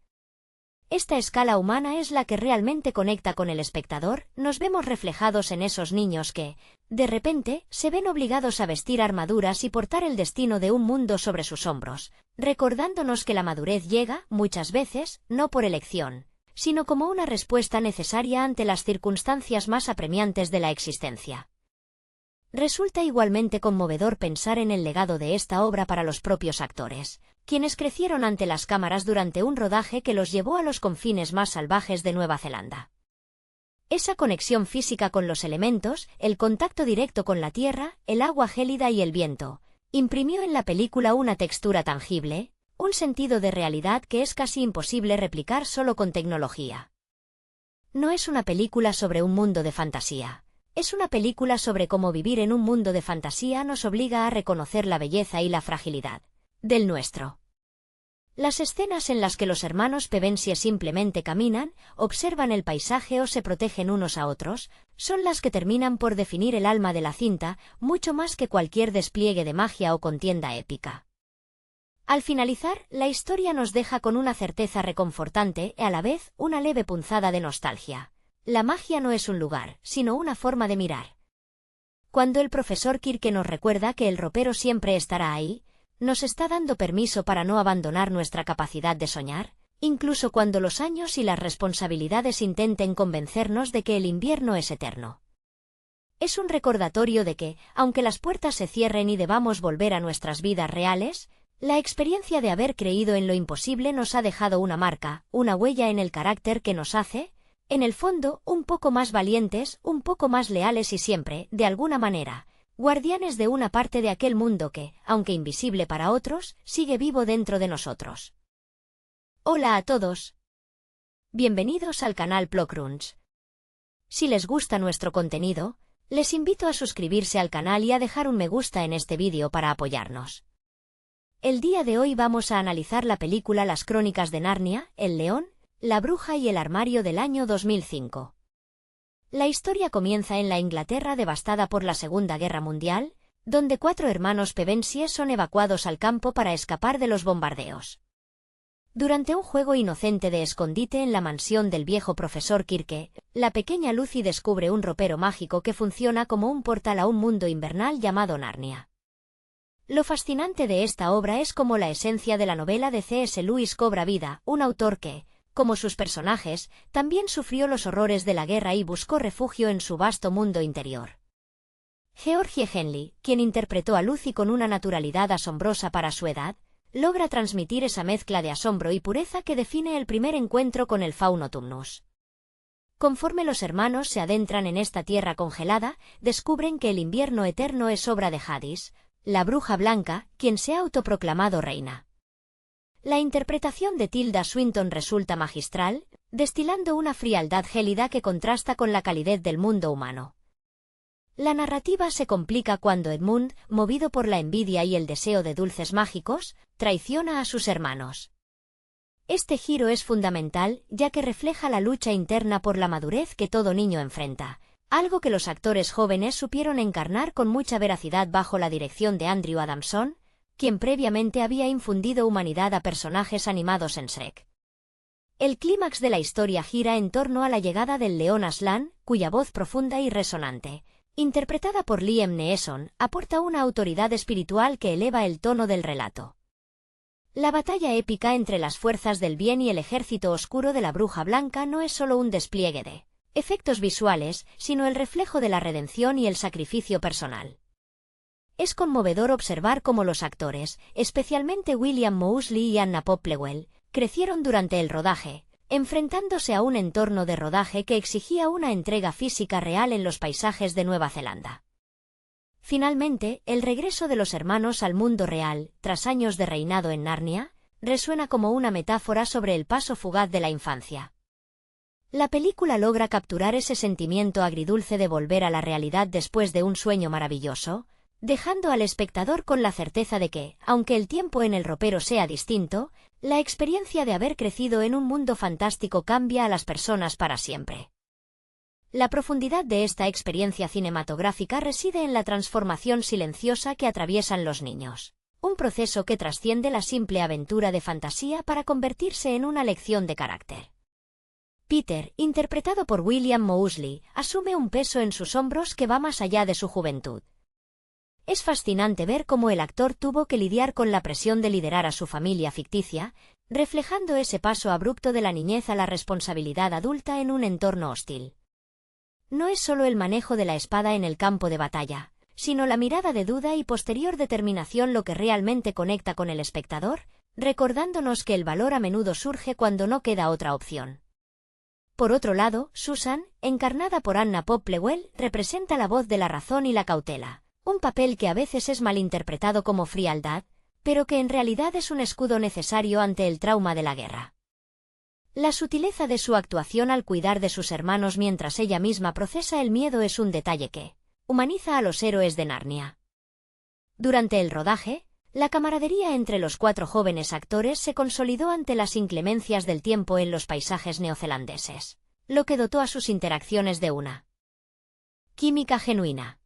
Esta escala humana es la que realmente conecta con el espectador. Nos vemos reflejados en esos niños que, de repente, se ven obligados a vestir armaduras y portar el destino de un mundo sobre sus hombros, recordándonos que la madurez llega, muchas veces, no por elección, sino como una respuesta necesaria ante las circunstancias más apremiantes de la existencia. Resulta igualmente conmovedor pensar en el legado de esta obra para los propios actores, quienes crecieron ante las cámaras durante un rodaje que los llevó a los confines más salvajes de Nueva Zelanda. Esa conexión física con los elementos, el contacto directo con la tierra, el agua gélida y el viento, imprimió en la película una textura tangible, un sentido de realidad que es casi imposible replicar solo con tecnología. No es una película sobre un mundo de fantasía. Es una película sobre cómo vivir en un mundo de fantasía nos obliga a reconocer la belleza y la fragilidad del nuestro. Las escenas en las que los hermanos Pevensie simplemente caminan, observan el paisaje o se protegen unos a otros, son las que terminan por definir el alma de la cinta, mucho más que cualquier despliegue de magia o contienda épica. Al finalizar, la historia nos deja con una certeza reconfortante y a la vez una leve punzada de nostalgia. La magia no es un lugar, sino una forma de mirar. Cuando el profesor Kirke nos recuerda que el ropero siempre estará ahí, nos está dando permiso para no abandonar nuestra capacidad de soñar, incluso cuando los años y las responsabilidades intenten convencernos de que el invierno es eterno. Es un recordatorio de que, aunque las puertas se cierren y debamos volver a nuestras vidas reales, la experiencia de haber creído en lo imposible nos ha dejado una marca, una huella en el carácter que nos hace, en el fondo, un poco más valientes, un poco más leales y siempre, de alguna manera, guardianes de una parte de aquel mundo que, aunque invisible para otros, sigue vivo dentro de nosotros. Hola a todos. Bienvenidos al canal Plocrunch. Si les gusta nuestro contenido, les invito a suscribirse al canal y a dejar un me gusta en este vídeo para apoyarnos. El día de hoy vamos a analizar la película Las Crónicas de Narnia, El León, la Bruja y el Armario del año 2005. La historia comienza en la Inglaterra devastada por la Segunda Guerra Mundial, donde 4 hermanos Pevensie son evacuados al campo para escapar de los bombardeos. Durante un juego inocente de escondite en la mansión del viejo profesor Kirke, la pequeña Lucy descubre un ropero mágico que funciona como un portal a un mundo invernal llamado Narnia. Lo fascinante de esta obra es cómo la esencia de la novela de C.S. Lewis cobra vida, un autor que, como sus personajes, también sufrió los horrores de la guerra y buscó refugio en su vasto mundo interior. Georgie Henley, quien interpretó a Lucy con una naturalidad asombrosa para su edad, logra transmitir esa mezcla de asombro y pureza que define el primer encuentro con el fauno Tumnus. Conforme los hermanos se adentran en esta tierra congelada, descubren que el invierno eterno es obra de Hadis, la bruja blanca, quien se ha autoproclamado reina. La interpretación de Tilda Swinton resulta magistral, destilando una frialdad gélida que contrasta con la calidez del mundo humano. La narrativa se complica cuando Edmund, movido por la envidia y el deseo de dulces mágicos, traiciona a sus hermanos. Este giro es fundamental, ya que refleja la lucha interna por la madurez que todo niño enfrenta, algo que los actores jóvenes supieron encarnar con mucha veracidad bajo la dirección de Andrew Adamson, quien previamente había infundido humanidad a personajes animados en Shrek. El clímax de la historia gira en torno a la llegada del león Aslan, cuya voz profunda y resonante, interpretada por Liam Neeson, aporta una autoridad espiritual que eleva el tono del relato. La batalla épica entre las fuerzas del bien y el ejército oscuro de la Bruja Blanca no es solo un despliegue de efectos visuales, sino el reflejo de la redención y el sacrificio personal. Es conmovedor observar cómo los actores, especialmente William Moseley y Anna Popplewell, crecieron durante el rodaje, enfrentándose a un entorno de rodaje que exigía una entrega física real en los paisajes de Nueva Zelanda. Finalmente, el regreso de los hermanos al mundo real, tras años de reinado en Narnia, resuena como una metáfora sobre el paso fugaz de la infancia. La película logra capturar ese sentimiento agridulce de volver a la realidad después de un sueño maravilloso, dejando al espectador con la certeza de que, aunque el tiempo en el ropero sea distinto, la experiencia de haber crecido en un mundo fantástico cambia a las personas para siempre. La profundidad de esta experiencia cinematográfica reside en la transformación silenciosa que atraviesan los niños, un proceso que trasciende la simple aventura de fantasía para convertirse en una lección de carácter. Peter, interpretado por William Moseley, asume un peso en sus hombros que va más allá de su juventud. Es fascinante ver cómo el actor tuvo que lidiar con la presión de liderar a su familia ficticia, reflejando ese paso abrupto de la niñez a la responsabilidad adulta en un entorno hostil. No es solo el manejo de la espada en el campo de batalla, sino la mirada de duda y posterior determinación lo que realmente conecta con el espectador, recordándonos que el valor a menudo surge cuando no queda otra opción. Por otro lado, Susan, encarnada por Anna Popplewell, representa la voz de la razón y la cautela, un papel que a veces es malinterpretado como frialdad, pero que en realidad es un escudo necesario ante el trauma de la guerra. La sutileza de su actuación al cuidar de sus hermanos mientras ella misma procesa el miedo es un detalle que humaniza a los héroes de Narnia. Durante el rodaje, la camaradería entre los 4 jóvenes actores se consolidó ante las inclemencias del tiempo en los paisajes neozelandeses, lo que dotó a sus interacciones de una química genuina.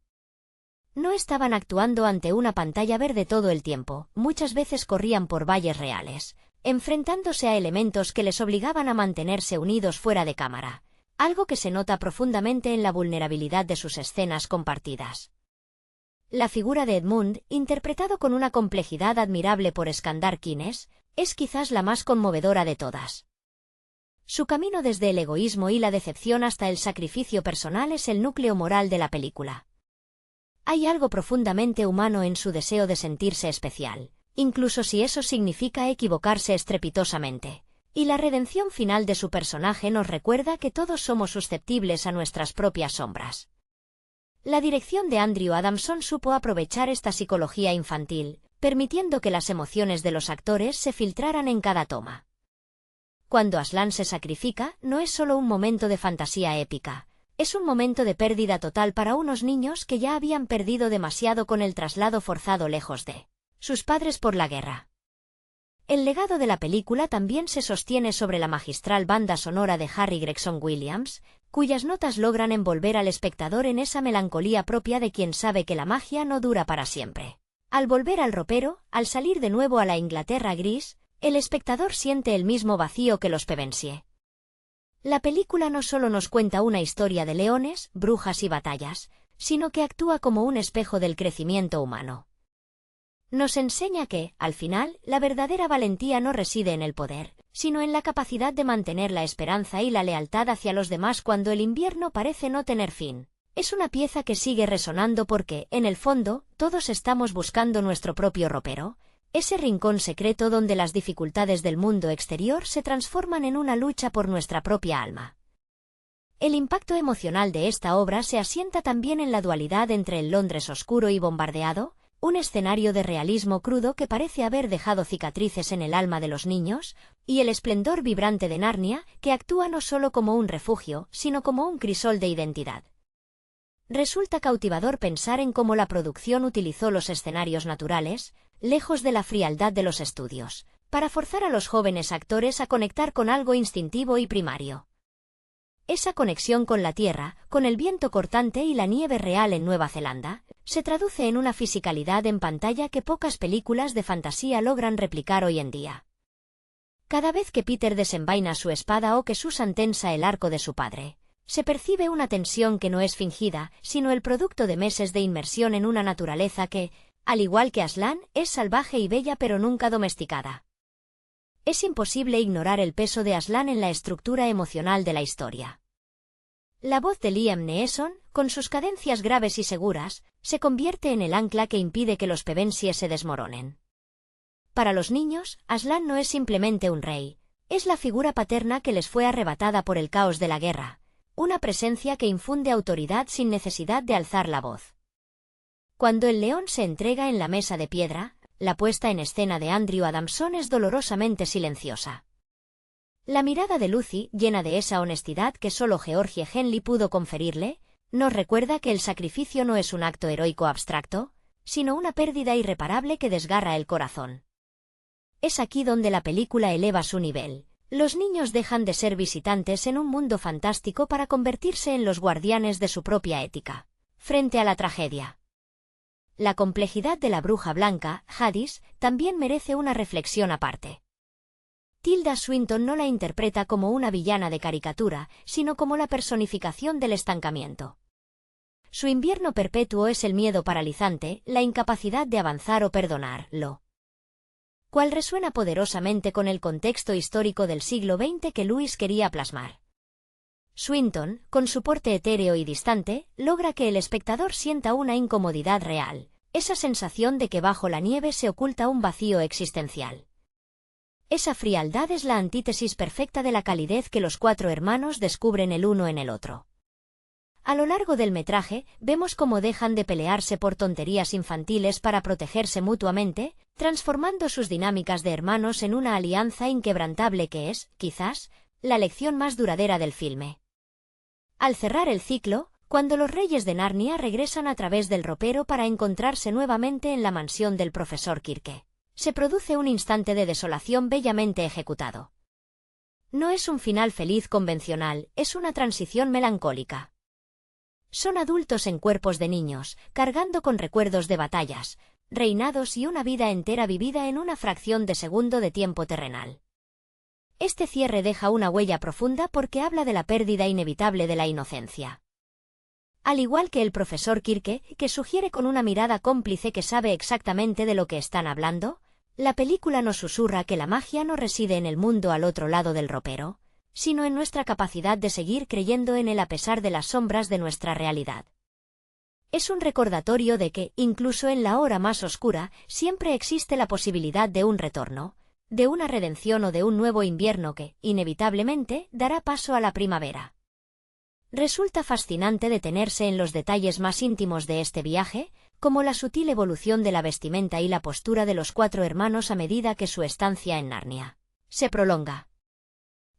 No estaban actuando ante una pantalla verde todo el tiempo, muchas veces corrían por valles reales, enfrentándose a elementos que les obligaban a mantenerse unidos fuera de cámara, algo que se nota profundamente en la vulnerabilidad de sus escenas compartidas. La figura de Edmund, interpretado con una complejidad admirable por Skandar Kines, es quizás la más conmovedora de todas. Su camino desde el egoísmo y la decepción hasta el sacrificio personal es el núcleo moral de la película. Hay algo profundamente humano en su deseo de sentirse especial, incluso si eso significa equivocarse estrepitosamente, y la redención final de su personaje nos recuerda que todos somos susceptibles a nuestras propias sombras. La dirección de Andrew Adamson supo aprovechar esta psicología infantil, permitiendo que las emociones de los actores se filtraran en cada toma. Cuando Aslan se sacrifica, no es solo un momento de fantasía épica, es un momento de pérdida total para unos niños que ya habían perdido demasiado con el traslado forzado lejos de sus padres por la guerra. El legado de la película también se sostiene sobre la magistral banda sonora de Harry Gregson Williams, cuyas notas logran envolver al espectador en esa melancolía propia de quien sabe que la magia no dura para siempre. Al volver al ropero, al salir de nuevo a la Inglaterra gris, el espectador siente el mismo vacío que los Pevensie. La película no solo nos cuenta una historia de leones, brujas y batallas, sino que actúa como un espejo del crecimiento humano. Nos enseña que, al final, la verdadera valentía no reside en el poder, sino en la capacidad de mantener la esperanza y la lealtad hacia los demás cuando el invierno parece no tener fin. Es una pieza que sigue resonando porque, en el fondo, todos estamos buscando nuestro propio ropero, ese rincón secreto donde las dificultades del mundo exterior se transforman en una lucha por nuestra propia alma. El impacto emocional de esta obra se asienta también en la dualidad entre el Londres oscuro y bombardeado, un escenario de realismo crudo que parece haber dejado cicatrices en el alma de los niños, y el esplendor vibrante de Narnia, que actúa no solo como un refugio, sino como un crisol de identidad. Resulta cautivador pensar en cómo la producción utilizó los escenarios naturales, lejos de la frialdad de los estudios, para forzar a los jóvenes actores a conectar con algo instintivo y primario. Esa conexión con la tierra, con el viento cortante y la nieve real en Nueva Zelanda, se traduce en una fisicalidad en pantalla que pocas películas de fantasía logran replicar hoy en día. Cada vez que Peter desenvaina su espada o que Susan tensa el arco de su padre, se percibe una tensión que no es fingida, sino el producto de meses de inmersión en una naturaleza que, al igual que Aslan, es salvaje y bella pero nunca domesticada. Es imposible ignorar el peso de Aslan en la estructura emocional de la historia. La voz de Liam Neeson, con sus cadencias graves y seguras, se convierte en el ancla que impide que los Pevensie se desmoronen. Para los niños, Aslan no es simplemente un rey, es la figura paterna que les fue arrebatada por el caos de la guerra, una presencia que infunde autoridad sin necesidad de alzar la voz. Cuando el león se entrega en la mesa de piedra, la puesta en escena de Andrew Adamson es dolorosamente silenciosa. La mirada de Lucy, llena de esa honestidad que solo Georgie Henley pudo conferirle, nos recuerda que el sacrificio no es un acto heroico abstracto, sino una pérdida irreparable que desgarra el corazón. Es aquí donde la película eleva su nivel. Los niños dejan de ser visitantes en un mundo fantástico para convertirse en los guardianes de su propia ética, frente a la tragedia. La complejidad de la bruja blanca, Hadis, también merece una reflexión aparte. Tilda Swinton no la interpreta como una villana de caricatura, sino como la personificación del estancamiento. Su invierno perpetuo es el miedo paralizante, la incapacidad de avanzar o perdonar, lo cual resuena poderosamente con el contexto histórico del siglo XX que Lewis quería plasmar. Swinton, con su porte etéreo y distante, logra que el espectador sienta una incomodidad real, esa sensación de que bajo la nieve se oculta un vacío existencial. Esa frialdad es la antítesis perfecta de la calidez que los cuatro hermanos descubren el uno en el otro. A lo largo del metraje, vemos cómo dejan de pelearse por tonterías infantiles para protegerse mutuamente, transformando sus dinámicas de hermanos en una alianza inquebrantable que es, quizás, la lección más duradera del filme. Al cerrar el ciclo, cuando los reyes de Narnia regresan a través del ropero para encontrarse nuevamente en la mansión del profesor Kirke, se produce un instante de desolación bellamente ejecutado. No es un final feliz convencional, es una transición melancólica. Son adultos en cuerpos de niños, cargando con recuerdos de batallas, reinados y una vida entera vivida en una fracción de segundo de tiempo terrenal. Este cierre deja una huella profunda porque habla de la pérdida inevitable de la inocencia. Al igual que el profesor Kirke, que sugiere con una mirada cómplice que sabe exactamente de lo que están hablando, la película nos susurra que la magia no reside en el mundo al otro lado del ropero, sino en nuestra capacidad de seguir creyendo en él a pesar de las sombras de nuestra realidad. Es un recordatorio de que, incluso en la hora más oscura, siempre existe la posibilidad de un retorno, de una redención o de un nuevo invierno que, inevitablemente, dará paso a la primavera. Resulta fascinante detenerse en los detalles más íntimos de este viaje, como la sutil evolución de la vestimenta y la postura de los cuatro hermanos a medida que su estancia en Narnia se prolonga.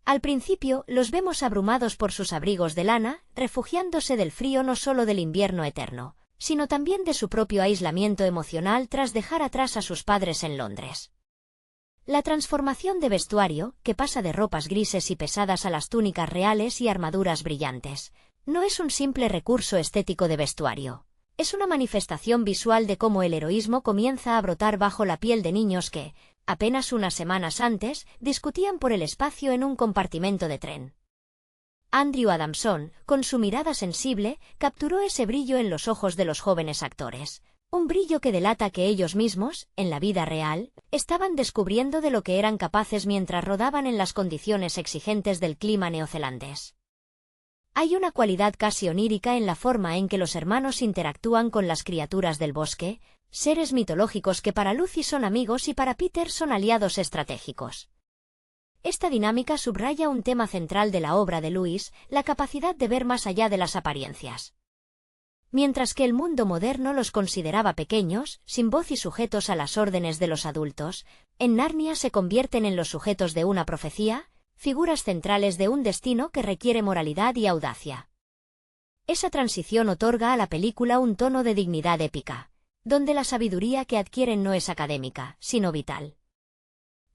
Al principio, los vemos abrumados por sus abrigos de lana, refugiándose del frío no solo del invierno eterno, sino también de su propio aislamiento emocional tras dejar atrás a sus padres en Londres. La transformación de vestuario, que pasa de ropas grises y pesadas a las túnicas reales y armaduras brillantes, no es un simple recurso estético de vestuario. Es una manifestación visual de cómo el heroísmo comienza a brotar bajo la piel de niños que, apenas unas semanas antes, discutían por el espacio en un compartimento de tren. Andrew Adamson, con su mirada sensible, capturó ese brillo en los ojos de los jóvenes actores. Un brillo que delata que ellos mismos, en la vida real, estaban descubriendo de lo que eran capaces mientras rodaban en las condiciones exigentes del clima neozelandés. Hay una cualidad casi onírica en la forma en que los hermanos interactúan con las criaturas del bosque, seres mitológicos que para Lucy son amigos y para Peter son aliados estratégicos. Esta dinámica subraya un tema central de la obra de Lewis, la capacidad de ver más allá de las apariencias. Mientras que el mundo moderno los consideraba pequeños, sin voz y sujetos a las órdenes de los adultos, en Narnia se convierten en los sujetos de una profecía, figuras centrales de un destino que requiere moralidad y audacia. Esa transición otorga a la película un tono de dignidad épica, donde la sabiduría que adquieren no es académica, sino vital.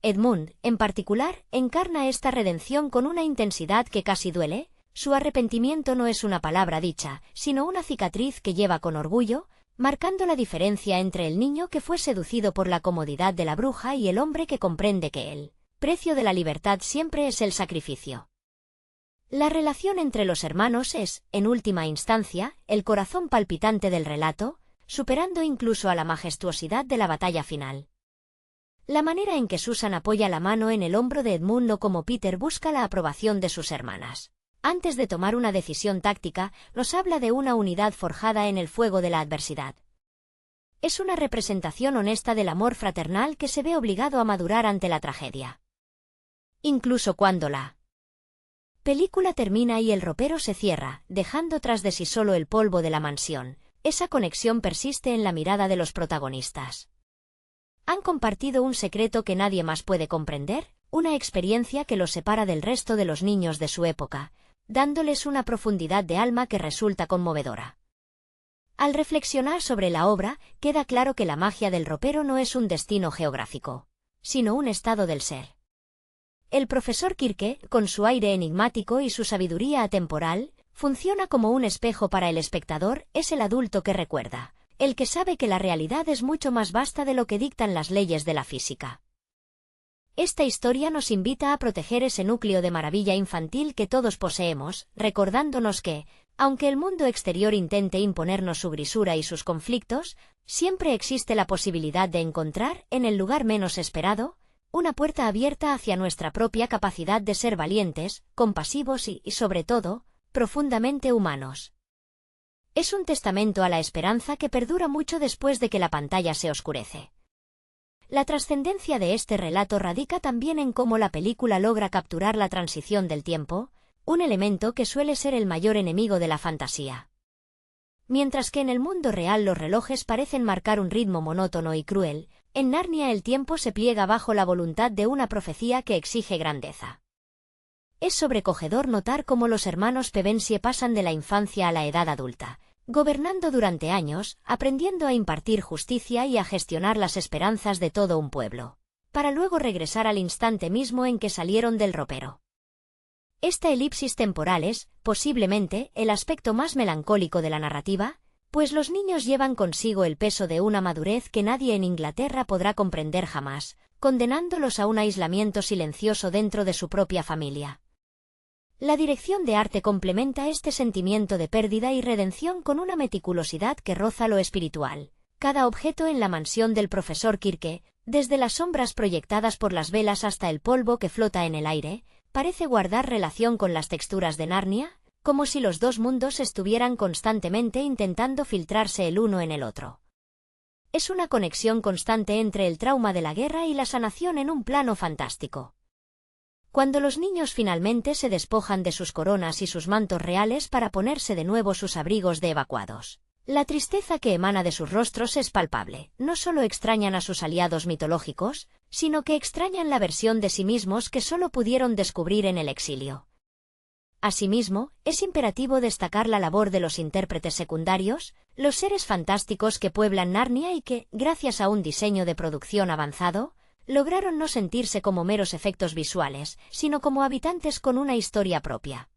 Edmund, en particular, encarna esta redención con una intensidad que casi duele. Su arrepentimiento no es una palabra dicha, sino una cicatriz que lleva con orgullo, marcando la diferencia entre el niño que fue seducido por la comodidad de la bruja y el hombre que comprende que el precio de la libertad siempre es el sacrificio. La relación entre los hermanos es, en última instancia, el corazón palpitante del relato, superando incluso a la majestuosidad de la batalla final. La manera en que Susan apoya la mano en el hombro de Edmund o como Peter busca la aprobación de sus hermanas antes de tomar una decisión táctica, nos habla de una unidad forjada en el fuego de la adversidad. Es una representación honesta del amor fraternal que se ve obligado a madurar ante la tragedia. Incluso cuando la película termina y el ropero se cierra, dejando tras de sí solo el polvo de la mansión, esa conexión persiste en la mirada de los protagonistas. Han compartido un secreto que nadie más puede comprender, una experiencia que los separa del resto de los niños de su época, dándoles una profundidad de alma que resulta conmovedora. Al reflexionar sobre la obra, queda claro que la magia del ropero no es un destino geográfico, sino un estado del ser. El profesor Kirke, con su aire enigmático y su sabiduría atemporal, funciona como un espejo para el espectador, es el adulto que recuerda, el que sabe que la realidad es mucho más vasta de lo que dictan las leyes de la física. Esta historia nos invita a proteger ese núcleo de maravilla infantil que todos poseemos, recordándonos que, aunque el mundo exterior intente imponernos su grisura y sus conflictos, siempre existe la posibilidad de encontrar, en el lugar menos esperado, una puerta abierta hacia nuestra propia capacidad de ser valientes, compasivos y, sobre todo, profundamente humanos. Es un testamento a la esperanza que perdura mucho después de que la pantalla se oscurece. La trascendencia de este relato radica también en cómo la película logra capturar la transición del tiempo, un elemento que suele ser el mayor enemigo de la fantasía. Mientras que en el mundo real los relojes parecen marcar un ritmo monótono y cruel, en Narnia el tiempo se pliega bajo la voluntad de una profecía que exige grandeza. Es sobrecogedor notar cómo los hermanos Pevensie pasan de la infancia a la edad adulta, gobernando durante años, aprendiendo a impartir justicia y a gestionar las esperanzas de todo un pueblo, para luego regresar al instante mismo en que salieron del ropero. Esta elipsis temporal es, posiblemente, el aspecto más melancólico de la narrativa, pues los niños llevan consigo el peso de una madurez que nadie en Inglaterra podrá comprender jamás, condenándolos a un aislamiento silencioso dentro de su propia familia. La dirección de arte complementa este sentimiento de pérdida y redención con una meticulosidad que roza lo espiritual. Cada objeto en la mansión del profesor Kirke, desde las sombras proyectadas por las velas hasta el polvo que flota en el aire, parece guardar relación con las texturas de Narnia, como si los dos mundos estuvieran constantemente intentando filtrarse el uno en el otro. Es una conexión constante entre el trauma de la guerra y la sanación en un plano fantástico. Cuando los niños finalmente se despojan de sus coronas y sus mantos reales para ponerse de nuevo sus abrigos de evacuados, la tristeza que emana de sus rostros es palpable. No solo extrañan a sus aliados mitológicos, sino que extrañan la versión de sí mismos que solo pudieron descubrir en el exilio. Asimismo, es imperativo destacar la labor de los intérpretes secundarios, los seres fantásticos que pueblan Narnia y que, gracias a un diseño de producción avanzado, lograron no sentirse como meros efectos visuales, sino como habitantes con una historia propia.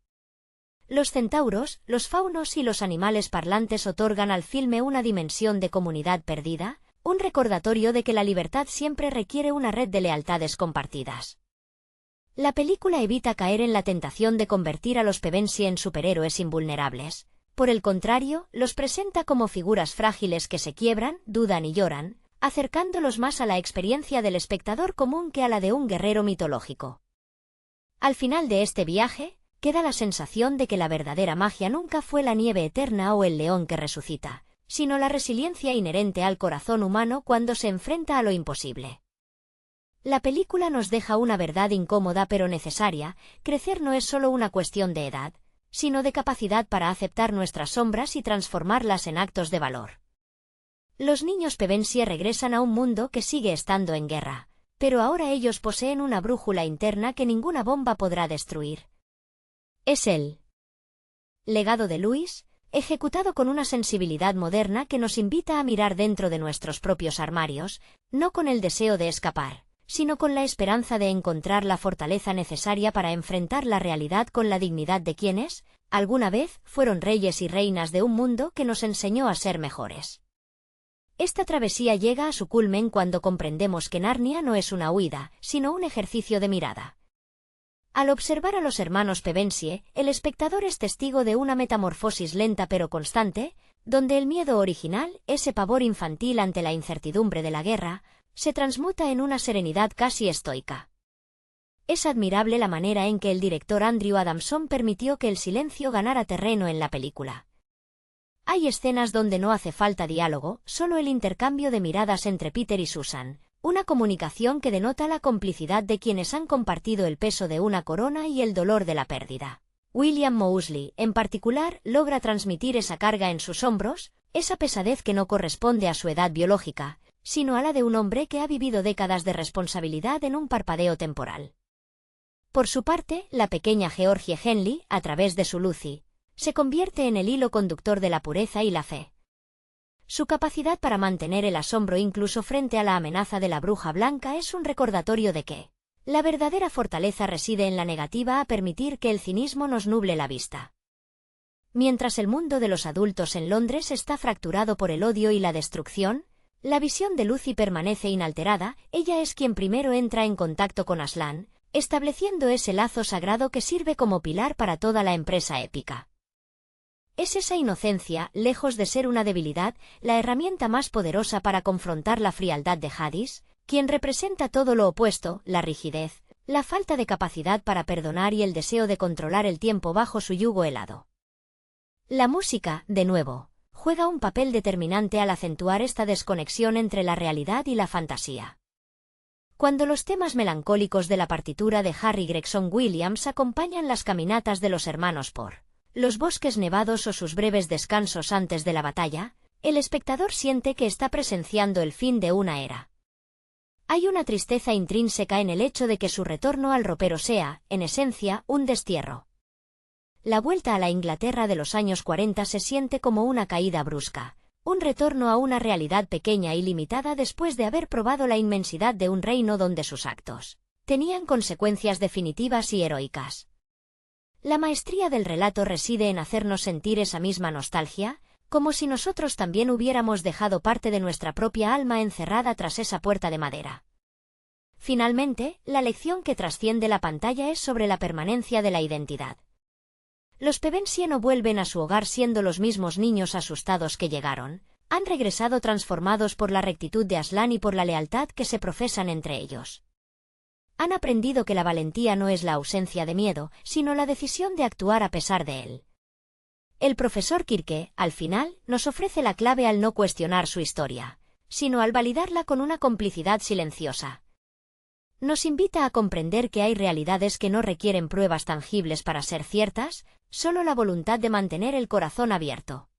Los centauros, los faunos y los animales parlantes otorgan al filme una dimensión de comunidad perdida, un recordatorio de que la libertad siempre requiere una red de lealtades compartidas. La película evita caer en la tentación de convertir a los Pevensie en superhéroes invulnerables. Por el contrario, los presenta como figuras frágiles que se quiebran, dudan y lloran, acercándolos más a la experiencia del espectador común que a la de un guerrero mitológico. Al final de este viaje, queda la sensación de que la verdadera magia nunca fue la nieve eterna o el león que resucita, sino la resiliencia inherente al corazón humano cuando se enfrenta a lo imposible. La película nos deja una verdad incómoda pero necesaria: crecer no es solo una cuestión de edad, sino de capacidad para aceptar nuestras sombras y transformarlas en actos de valor. Los niños Pevensie regresan a un mundo que sigue estando en guerra, pero ahora ellos poseen una brújula interna que ninguna bomba podrá destruir. Es el legado de Lewis, ejecutado con una sensibilidad moderna que nos invita a mirar dentro de nuestros propios armarios, no con el deseo de escapar, sino con la esperanza de encontrar la fortaleza necesaria para enfrentar la realidad con la dignidad de quienes, alguna vez, fueron reyes y reinas de un mundo que nos enseñó a ser mejores. Esta travesía llega a su culmen cuando comprendemos que Narnia no es una huida, sino un ejercicio de mirada. Al observar a los hermanos Pevensie, el espectador es testigo de una metamorfosis lenta pero constante, donde el miedo original, ese pavor infantil ante la incertidumbre de la guerra, se transmuta en una serenidad casi estoica. Es admirable la manera en que el director Andrew Adamson permitió que el silencio ganara terreno en la película. Hay escenas donde no hace falta diálogo, solo el intercambio de miradas entre Peter y Susan, una comunicación que denota la complicidad de quienes han compartido el peso de una corona y el dolor de la pérdida. William Moseley, en particular, logra transmitir esa carga en sus hombros, esa pesadez que no corresponde a su edad biológica, sino a la de un hombre que ha vivido décadas de responsabilidad en un parpadeo temporal. Por su parte, la pequeña Georgie Henley, a través de su Lucy, se convierte en el hilo conductor de la pureza y la fe. Su capacidad para mantener el asombro incluso frente a la amenaza de la bruja blanca es un recordatorio de que la verdadera fortaleza reside en la negativa a permitir que el cinismo nos nuble la vista. Mientras el mundo de los adultos en Londres está fracturado por el odio y la destrucción, La visión de Lucy permanece inalterada, ella es quien primero entra en contacto con Aslan, estableciendo ese lazo sagrado que sirve como pilar para toda la empresa épica. Es esa inocencia, lejos de ser una debilidad, la herramienta más poderosa para confrontar la frialdad de Hades, quien representa todo lo opuesto, la rigidez, la falta de capacidad para perdonar y el deseo de controlar el tiempo bajo su yugo helado. La música, de nuevo, juega un papel determinante al acentuar esta desconexión entre la realidad y la fantasía. Cuando los temas melancólicos de la partitura de Harry Gregson Williams acompañan las caminatas de los hermanos por los bosques nevados o sus breves descansos antes de la batalla, el espectador siente que está presenciando el fin de una era. Hay una tristeza intrínseca en el hecho de que su retorno al ropero sea, en esencia, un destierro. La vuelta a la Inglaterra de los años 40 se siente como una caída brusca, un retorno a una realidad pequeña y limitada después de haber probado la inmensidad de un reino donde sus actos tenían consecuencias definitivas y heroicas. La maestría del relato reside en hacernos sentir esa misma nostalgia, como si nosotros también hubiéramos dejado parte de nuestra propia alma encerrada tras esa puerta de madera. Finalmente, la lección que trasciende la pantalla es sobre la permanencia de la identidad. Los Pevensie no vuelven a su hogar siendo los mismos niños asustados que llegaron, han regresado transformados por la rectitud de Aslan y por la lealtad que se profesan entre ellos. Han aprendido que la valentía no es la ausencia de miedo, sino la decisión de actuar a pesar de él. El profesor Kirke, al final, nos ofrece la clave al no cuestionar su historia, sino al validarla con una complicidad silenciosa. Nos invita a comprender que hay realidades que no requieren pruebas tangibles para ser ciertas, solo la voluntad de mantener el corazón abierto.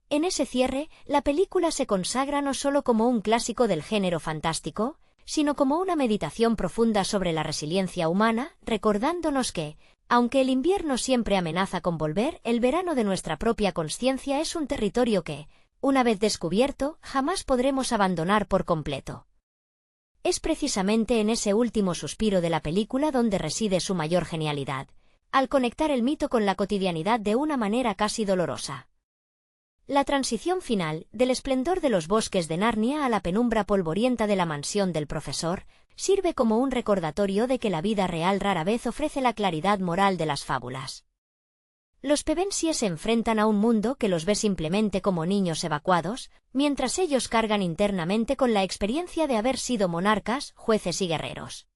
En ese cierre, la película se consagra no solo como un clásico del género fantástico, sino como una meditación profunda sobre la resiliencia humana, recordándonos que, aunque el invierno siempre amenaza con volver, el verano de nuestra propia consciencia es un territorio que, una vez descubierto, jamás podremos abandonar por completo. Es precisamente en ese último suspiro de la película donde reside su mayor genialidad, al conectar el mito con la cotidianidad de una manera casi dolorosa. La transición final, del esplendor de los bosques de Narnia a la penumbra polvorienta de la mansión del profesor, sirve como un recordatorio de que la vida real rara vez ofrece la claridad moral de las fábulas. Los Pevensie se enfrentan a un mundo que los ve simplemente como niños evacuados, mientras ellos cargan internamente con la experiencia de haber sido monarcas, jueces y guerreros.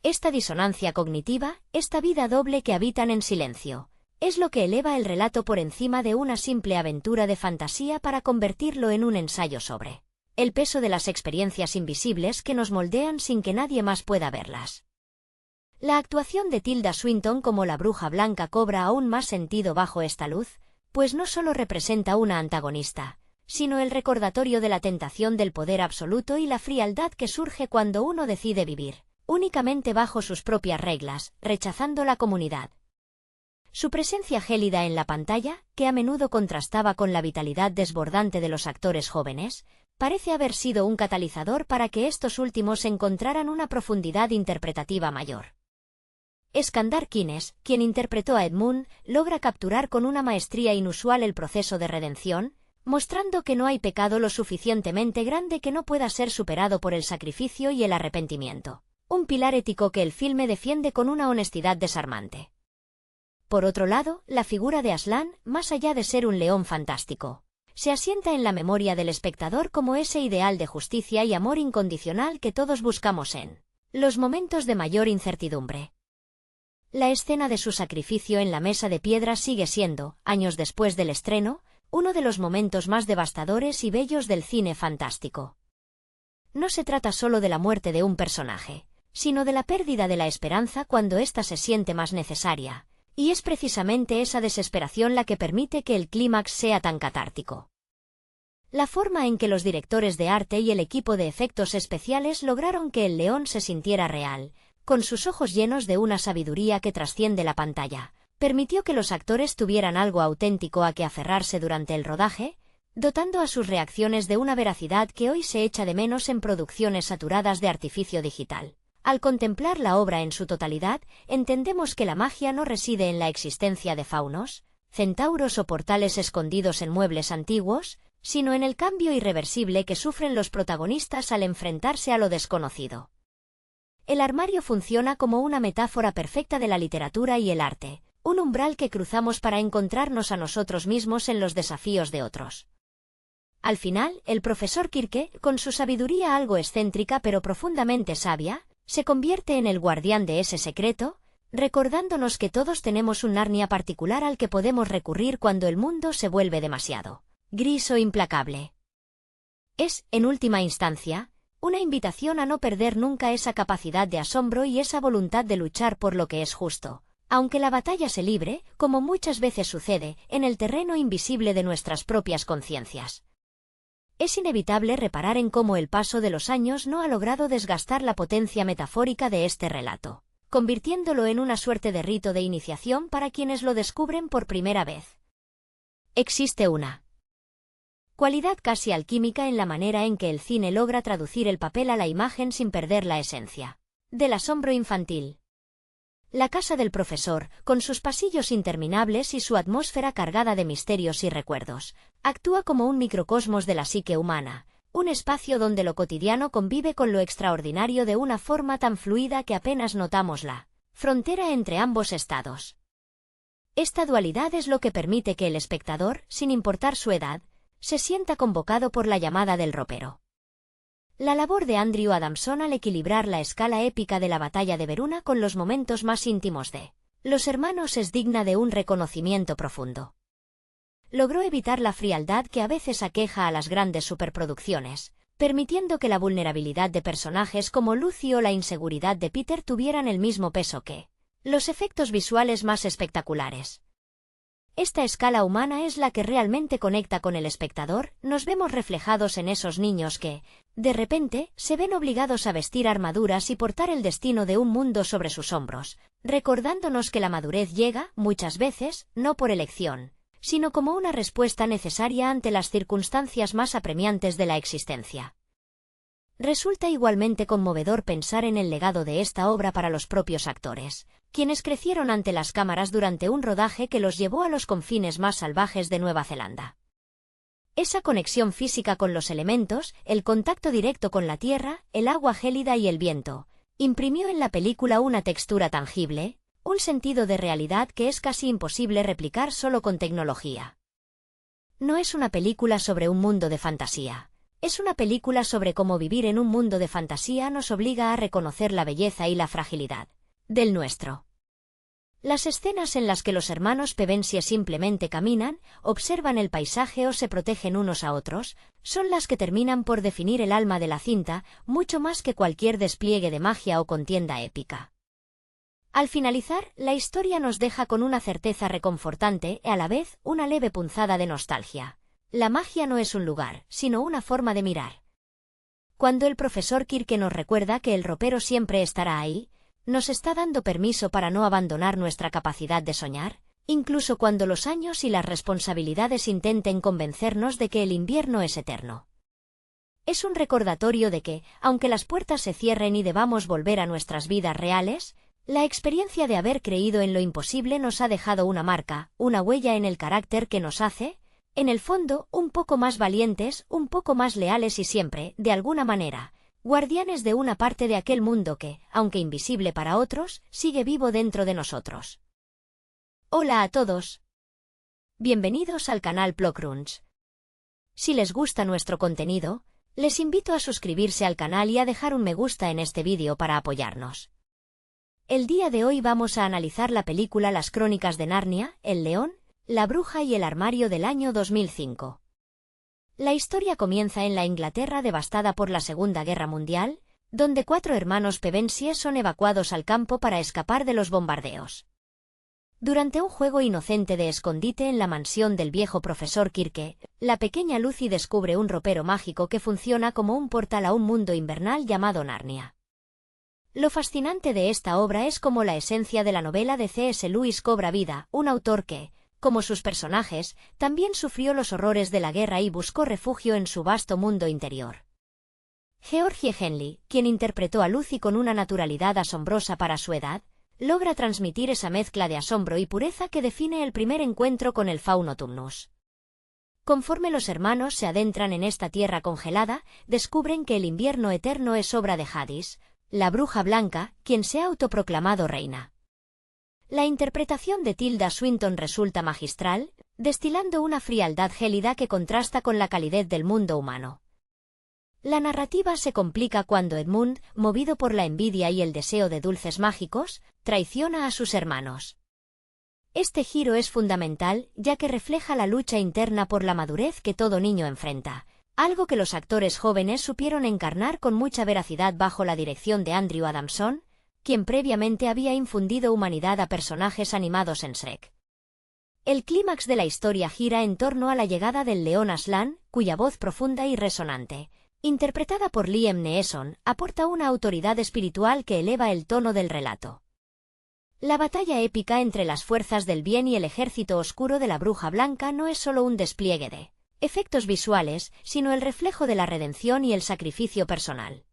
Esta disonancia cognitiva, esta vida doble que habitan en silencio, es lo que eleva el relato por encima de una simple aventura de fantasía para convertirlo en un ensayo sobre el peso de las experiencias invisibles que nos moldean sin que nadie más pueda verlas. La actuación de Tilda Swinton como la Bruja Blanca cobra aún más sentido bajo esta luz, pues no solo representa una antagonista, sino el recordatorio de la tentación del poder absoluto y la frialdad que surge cuando uno decide vivir únicamente bajo sus propias reglas, rechazando la comunidad. Su presencia gélida en la pantalla, que a menudo contrastaba con la vitalidad desbordante de los actores jóvenes, parece haber sido un catalizador para que estos últimos encontraran una profundidad interpretativa mayor. Skandar Kines, quien interpretó a Edmund, logra capturar con una maestría inusual el proceso de redención, mostrando que no hay pecado lo suficientemente grande que no pueda ser superado por el sacrificio y el arrepentimiento, un pilar ético que el filme defiende con una honestidad desarmante. Por otro lado, la figura de Aslan, más allá de ser un león fantástico, se asienta en la memoria del espectador como ese ideal de justicia y amor incondicional que todos buscamos en los momentos de mayor incertidumbre. La escena de su sacrificio en la mesa de piedra sigue siendo, años después del estreno, uno de los momentos más devastadores y bellos del cine fantástico. No se trata solo de la muerte de un personaje, sino de la pérdida de la esperanza cuando ésta se siente más necesaria. Y es precisamente esa desesperación la que permite que el clímax sea tan catártico. La forma en que los directores de arte y el equipo de efectos especiales lograron que el león se sintiera real, con sus ojos llenos de una sabiduría que trasciende la pantalla, permitió que los actores tuvieran algo auténtico a que aferrarse durante el rodaje, dotando a sus reacciones de una veracidad que hoy se echa de menos en producciones saturadas de artificio digital. Al contemplar la obra en su totalidad, entendemos que la magia no reside en la existencia de faunos, centauros o portales escondidos en muebles antiguos, sino en el cambio irreversible que sufren los protagonistas al enfrentarse a lo desconocido. El armario funciona como una metáfora perfecta de la literatura y el arte, un umbral que cruzamos para encontrarnos a nosotros mismos en los desafíos de otros. Al final, el profesor Kirke, con su sabiduría algo excéntrica pero profundamente sabia, se convierte en el guardián de ese secreto, recordándonos que todos tenemos un Narnia particular al que podemos recurrir cuando el mundo se vuelve demasiado gris o implacable. Es, en última instancia, una invitación a no perder nunca esa capacidad de asombro y esa voluntad de luchar por lo que es justo, aunque la batalla se libre, como muchas veces sucede, en el terreno invisible de nuestras propias conciencias. Es inevitable reparar en cómo el paso de los años no ha logrado desgastar la potencia metafórica de este relato, convirtiéndolo en una suerte de rito de iniciación para quienes lo descubren por primera vez. Existe una cualidad casi alquímica en la manera en que el cine logra traducir el papel a la imagen sin perder la esencia del asombro infantil. La casa del profesor, con sus pasillos interminables y su atmósfera cargada de misterios y recuerdos, actúa como un microcosmos de la psique humana, un espacio donde lo cotidiano convive con lo extraordinario de una forma tan fluida que apenas notamos la frontera entre ambos estados. Esta dualidad es lo que permite que el espectador, sin importar su edad, se sienta convocado por la llamada del ropero. La labor de Andrew Adamson al equilibrar la escala épica de la batalla de Veruna con los momentos más íntimos de los hermanos es digna de un reconocimiento profundo. Logró evitar la frialdad que a veces aqueja a las grandes superproducciones, permitiendo que la vulnerabilidad de personajes como Lucy o la inseguridad de Peter tuvieran el mismo peso que los efectos visuales más espectaculares. Esta escala humana es la que realmente conecta con el espectador. Nos vemos reflejados en esos niños que, de repente, se ven obligados a vestir armaduras y portar el destino de un mundo sobre sus hombros, recordándonos que la madurez llega, muchas veces, no por elección, sino como una respuesta necesaria ante las circunstancias más apremiantes de la existencia. Resulta igualmente conmovedor pensar en el legado de esta obra para los propios actores, quienes crecieron ante las cámaras durante un rodaje que los llevó a los confines más salvajes de Nueva Zelanda. Esa conexión física con los elementos, el contacto directo con la tierra, el agua gélida y el viento, imprimió en la película una textura tangible, un sentido de realidad que es casi imposible replicar solo con tecnología. No es una película sobre un mundo de fantasía. Es una película sobre cómo vivir en un mundo de fantasía nos obliga a reconocer la belleza y la fragilidad del nuestro. Las escenas en las que los hermanos Pevensie simplemente caminan, observan el paisaje o se protegen unos a otros, son las que terminan por definir el alma de la cinta, mucho más que cualquier despliegue de magia o contienda épica. Al finalizar, la historia nos deja con una certeza reconfortante y a la vez una leve punzada de nostalgia. La magia no es un lugar, sino una forma de mirar. Cuando el profesor Kirke nos recuerda que el ropero siempre estará ahí, nos está dando permiso para no abandonar nuestra capacidad de soñar, incluso cuando los años y las responsabilidades intenten convencernos de que el invierno es eterno. Es un recordatorio de que, aunque las puertas se cierren y debamos volver a nuestras vidas reales, la experiencia de haber creído en lo imposible nos ha dejado una marca, una huella en el carácter que nos hace, en el fondo, un poco más valientes, un poco más leales y siempre, de alguna manera, guardianes de una parte de aquel mundo que, aunque invisible para otros, sigue vivo dentro de nosotros. Hola a todos. Bienvenidos al canal Plokrunch. Si les gusta nuestro contenido, les invito a suscribirse al canal y a dejar un me gusta en este vídeo para apoyarnos. El día de hoy vamos a analizar la película Las Crónicas de Narnia, El León, la Bruja y el Armario del año 2005. La historia comienza en la Inglaterra devastada por la Segunda Guerra Mundial, donde 4 hermanos Pevensie son evacuados al campo para escapar de los bombardeos. Durante un juego inocente de escondite en la mansión del viejo profesor Kirke, la pequeña Lucy descubre un ropero mágico que funciona como un portal a un mundo invernal llamado Narnia. Lo fascinante de esta obra es cómo la esencia de la novela de C.S. Lewis cobra vida, un autor que, como sus personajes, también sufrió los horrores de la guerra y buscó refugio en su vasto mundo interior. Georgie Henley, quien interpretó a Lucy con una naturalidad asombrosa para su edad, logra transmitir esa mezcla de asombro y pureza que define el primer encuentro con el Fauno Tumnus. Conforme los hermanos se adentran en esta tierra congelada, descubren que el invierno eterno es obra de Hadis, la bruja blanca, quien se ha autoproclamado reina. La interpretación de Tilda Swinton resulta magistral, destilando una frialdad gélida que contrasta con la calidez del mundo humano. La narrativa se complica cuando Edmund, movido por la envidia y el deseo de dulces mágicos, traiciona a sus hermanos. Este giro es fundamental, ya que refleja la lucha interna por la madurez que todo niño enfrenta, algo que los actores jóvenes supieron encarnar con mucha veracidad bajo la dirección de Andrew Adamson, quien previamente había infundido humanidad a personajes animados en Shrek. El clímax de la historia gira en torno a la llegada del león Aslan, cuya voz profunda y resonante, interpretada por Liam Neeson, aporta una autoridad espiritual que eleva el tono del relato. La batalla épica entre las fuerzas del bien y el ejército oscuro de la Bruja Blanca no es solo un despliegue de efectos visuales, sino el reflejo de la redención y el sacrificio personal.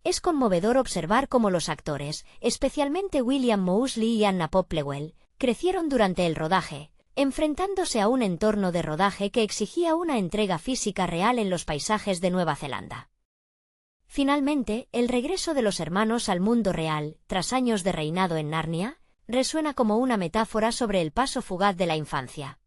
Es conmovedor observar cómo los actores, especialmente William Moseley y Anna Popplewell, crecieron durante el rodaje, enfrentándose a un entorno de rodaje que exigía una entrega física real en los paisajes de Nueva Zelanda. Finalmente, el regreso de los hermanos al mundo real, tras años de reinado en Narnia, resuena como una metáfora sobre el paso fugaz de la infancia.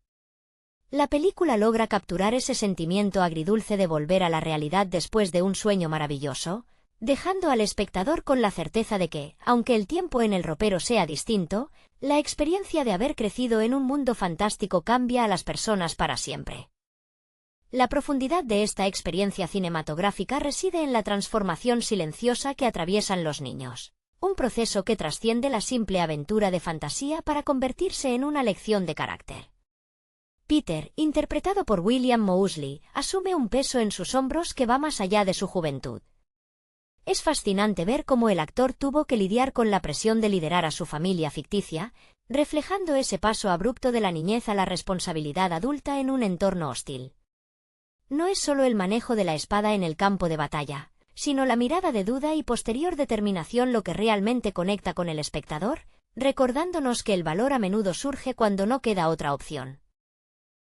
La película logra capturar ese sentimiento agridulce de volver a la realidad después de un sueño maravilloso, dejando al espectador con la certeza de que, aunque el tiempo en el ropero sea distinto, la experiencia de haber crecido en un mundo fantástico cambia a las personas para siempre. La profundidad de esta experiencia cinematográfica reside en la transformación silenciosa que atraviesan los niños, un proceso que trasciende la simple aventura de fantasía para convertirse en una lección de carácter. Peter, interpretado por William Moseley, asume un peso en sus hombros que va más allá de su juventud. Es fascinante ver cómo el actor tuvo que lidiar con la presión de liderar a su familia ficticia, reflejando ese paso abrupto de la niñez a la responsabilidad adulta en un entorno hostil. No es solo el manejo de la espada en el campo de batalla, sino la mirada de duda y posterior determinación lo que realmente conecta con el espectador, recordándonos que el valor a menudo surge cuando no queda otra opción.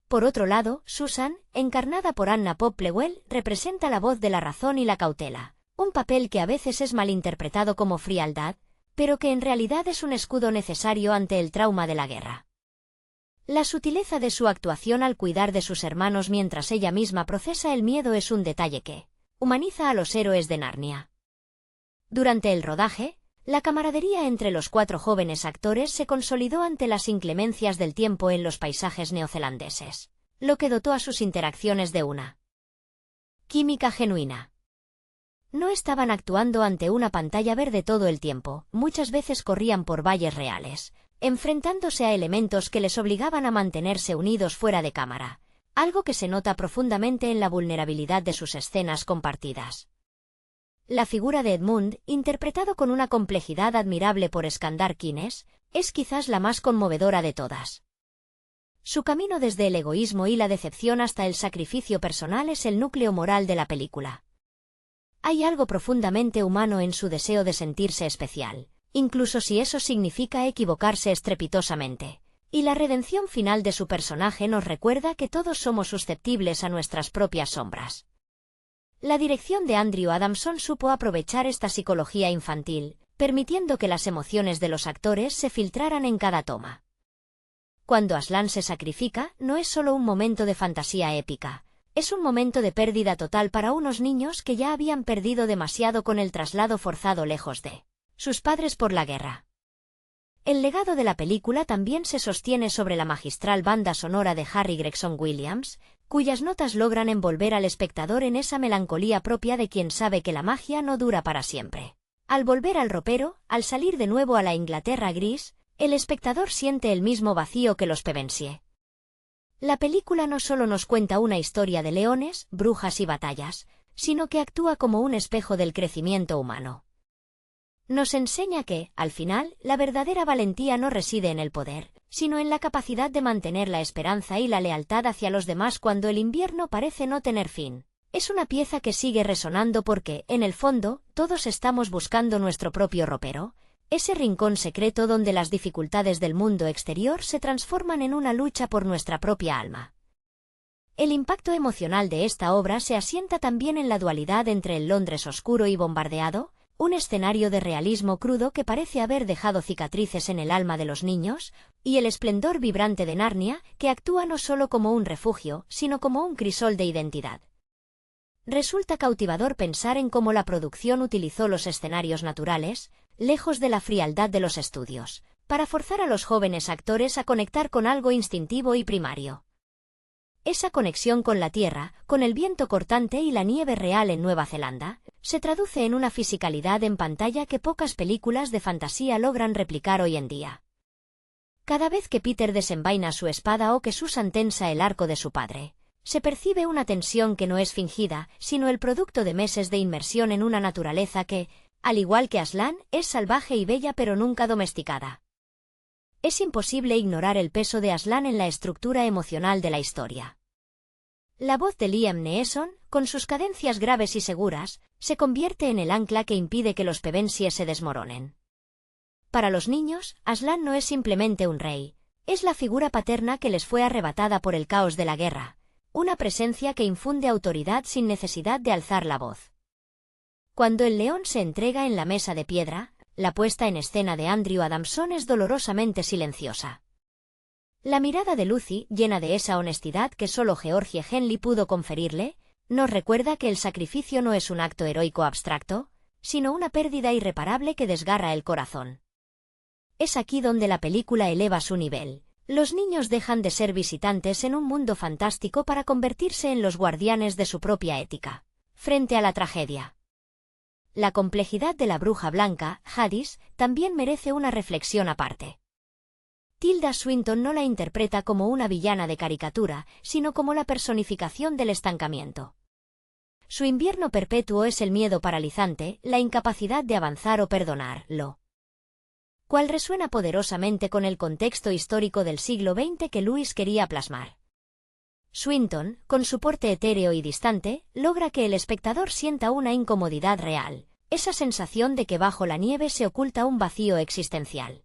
Por otro lado, Susan, encarnada por Anna Popplewell, representa la voz de la razón y la cautela, un papel que a veces es malinterpretado como frialdad, pero que en realidad es un escudo necesario ante el trauma de la guerra. La sutileza de su actuación al cuidar de sus hermanos mientras ella misma procesa el miedo es un detalle que humaniza a los héroes de Narnia. Durante el rodaje, la camaradería entre los 4 jóvenes actores se consolidó ante las inclemencias del tiempo en los paisajes neozelandeses, lo que dotó a sus interacciones de una química genuina. No estaban actuando ante una pantalla verde todo el tiempo, muchas veces corrían por valles reales, enfrentándose a elementos que les obligaban a mantenerse unidos fuera de cámara, algo que se nota profundamente en la vulnerabilidad de sus escenas compartidas. La figura de Edmund, interpretado con una complejidad admirable por Skandar Kines, es quizás la más conmovedora de todas. Su camino desde el egoísmo y la decepción hasta el sacrificio personal es el núcleo moral de la película. Hay algo profundamente humano en su deseo de sentirse especial, incluso si eso significa equivocarse estrepitosamente, y la redención final de su personaje nos recuerda que todos somos susceptibles a nuestras propias sombras. La dirección de Andrew Adamson supo aprovechar esta psicología infantil, permitiendo que las emociones de los actores se filtraran en cada toma. Cuando Aslan se sacrifica, no es solo un momento de fantasía épica, es un momento de pérdida total para unos niños que ya habían perdido demasiado con el traslado forzado lejos de sus padres por la guerra. El legado de la película también se sostiene sobre la magistral banda sonora de Harry Gregson Williams, cuyas notas logran envolver al espectador en esa melancolía propia de quien sabe que la magia no dura para siempre. Al volver al ropero, al salir de nuevo a la Inglaterra gris, el espectador siente el mismo vacío que los Pevensie. La película no solo nos cuenta una historia de leones, brujas y batallas, sino que actúa como un espejo del crecimiento humano. Nos enseña que, al final, la verdadera valentía no reside en el poder, sino en la capacidad de mantener la esperanza y la lealtad hacia los demás cuando el invierno parece no tener fin. Es una pieza que sigue resonando porque, en el fondo, todos estamos buscando nuestro propio ropero, ese rincón secreto donde las dificultades del mundo exterior se transforman en una lucha por nuestra propia alma. El impacto emocional de esta obra se asienta también en la dualidad entre el Londres oscuro y bombardeado, un escenario de realismo crudo que parece haber dejado cicatrices en el alma de los niños, y el esplendor vibrante de Narnia, que actúa no solo como un refugio, sino como un crisol de identidad. Resulta cautivador pensar en cómo la producción utilizó los escenarios naturales, lejos de la frialdad de los estudios, para forzar a los jóvenes actores a conectar con algo instintivo y primario. Esa conexión con la tierra, con el viento cortante y la nieve real en Nueva Zelanda, se traduce en una fisicalidad en pantalla que pocas películas de fantasía logran replicar hoy en día. Cada vez que Peter desenvaina su espada o que Susan tensa el arco de su padre, se percibe una tensión que no es fingida, sino el producto de meses de inmersión en una naturaleza que, al igual que Aslan, es salvaje y bella pero nunca domesticada. Es imposible ignorar el peso de Aslan en la estructura emocional de la historia. La voz de Liam Neeson, con sus cadencias graves y seguras, se convierte en el ancla que impide que los Pevensie se desmoronen. Para los niños, Aslan no es simplemente un rey, es la figura paterna que les fue arrebatada por el caos de la guerra, una presencia que infunde autoridad sin necesidad de alzar la voz. Cuando el león se entrega en la mesa de piedra, la puesta en escena de Andrew Adamson es dolorosamente silenciosa. La mirada de Lucy, llena de esa honestidad que solo Georgie Henley pudo conferirle, nos recuerda que el sacrificio no es un acto heroico abstracto, sino una pérdida irreparable que desgarra el corazón. Es aquí donde la película eleva su nivel. Los niños dejan de ser visitantes en un mundo fantástico para convertirse en los guardianes de su propia ética, frente a la tragedia. La complejidad de la bruja blanca, Hadis, también merece una reflexión aparte. Tilda Swinton no la interpreta como una villana de caricatura, sino como la personificación del estancamiento. Su invierno perpetuo es el miedo paralizante, la incapacidad de avanzar o perdonar, lo cual resuena poderosamente con el contexto histórico del siglo XX que Lewis quería plasmar. Swinton, con su porte etéreo y distante, logra que el espectador sienta una incomodidad real, esa sensación de que bajo la nieve se oculta un vacío existencial.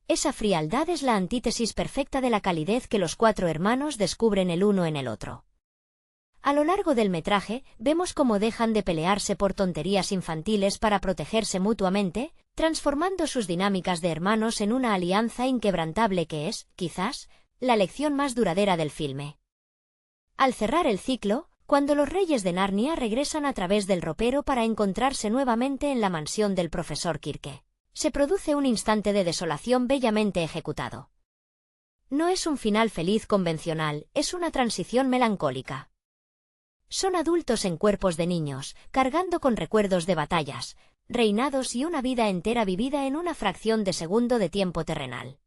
Esa frialdad es la antítesis perfecta de la calidez que los cuatro hermanos descubren el uno en el otro. A lo largo del metraje, vemos cómo dejan de pelearse por tonterías infantiles para protegerse mutuamente, transformando sus dinámicas de hermanos en una alianza inquebrantable que es, quizás, la lección más duradera del filme. Al cerrar el ciclo, cuando los reyes de Narnia regresan a través del ropero para encontrarse nuevamente en la mansión del profesor Kirke, se produce un instante de desolación bellamente ejecutado. No es un final feliz convencional, es una transición melancólica. Son adultos en cuerpos de niños, cargando con recuerdos de batallas, reinados y una vida entera vivida en una fracción de segundo de tiempo terrenal.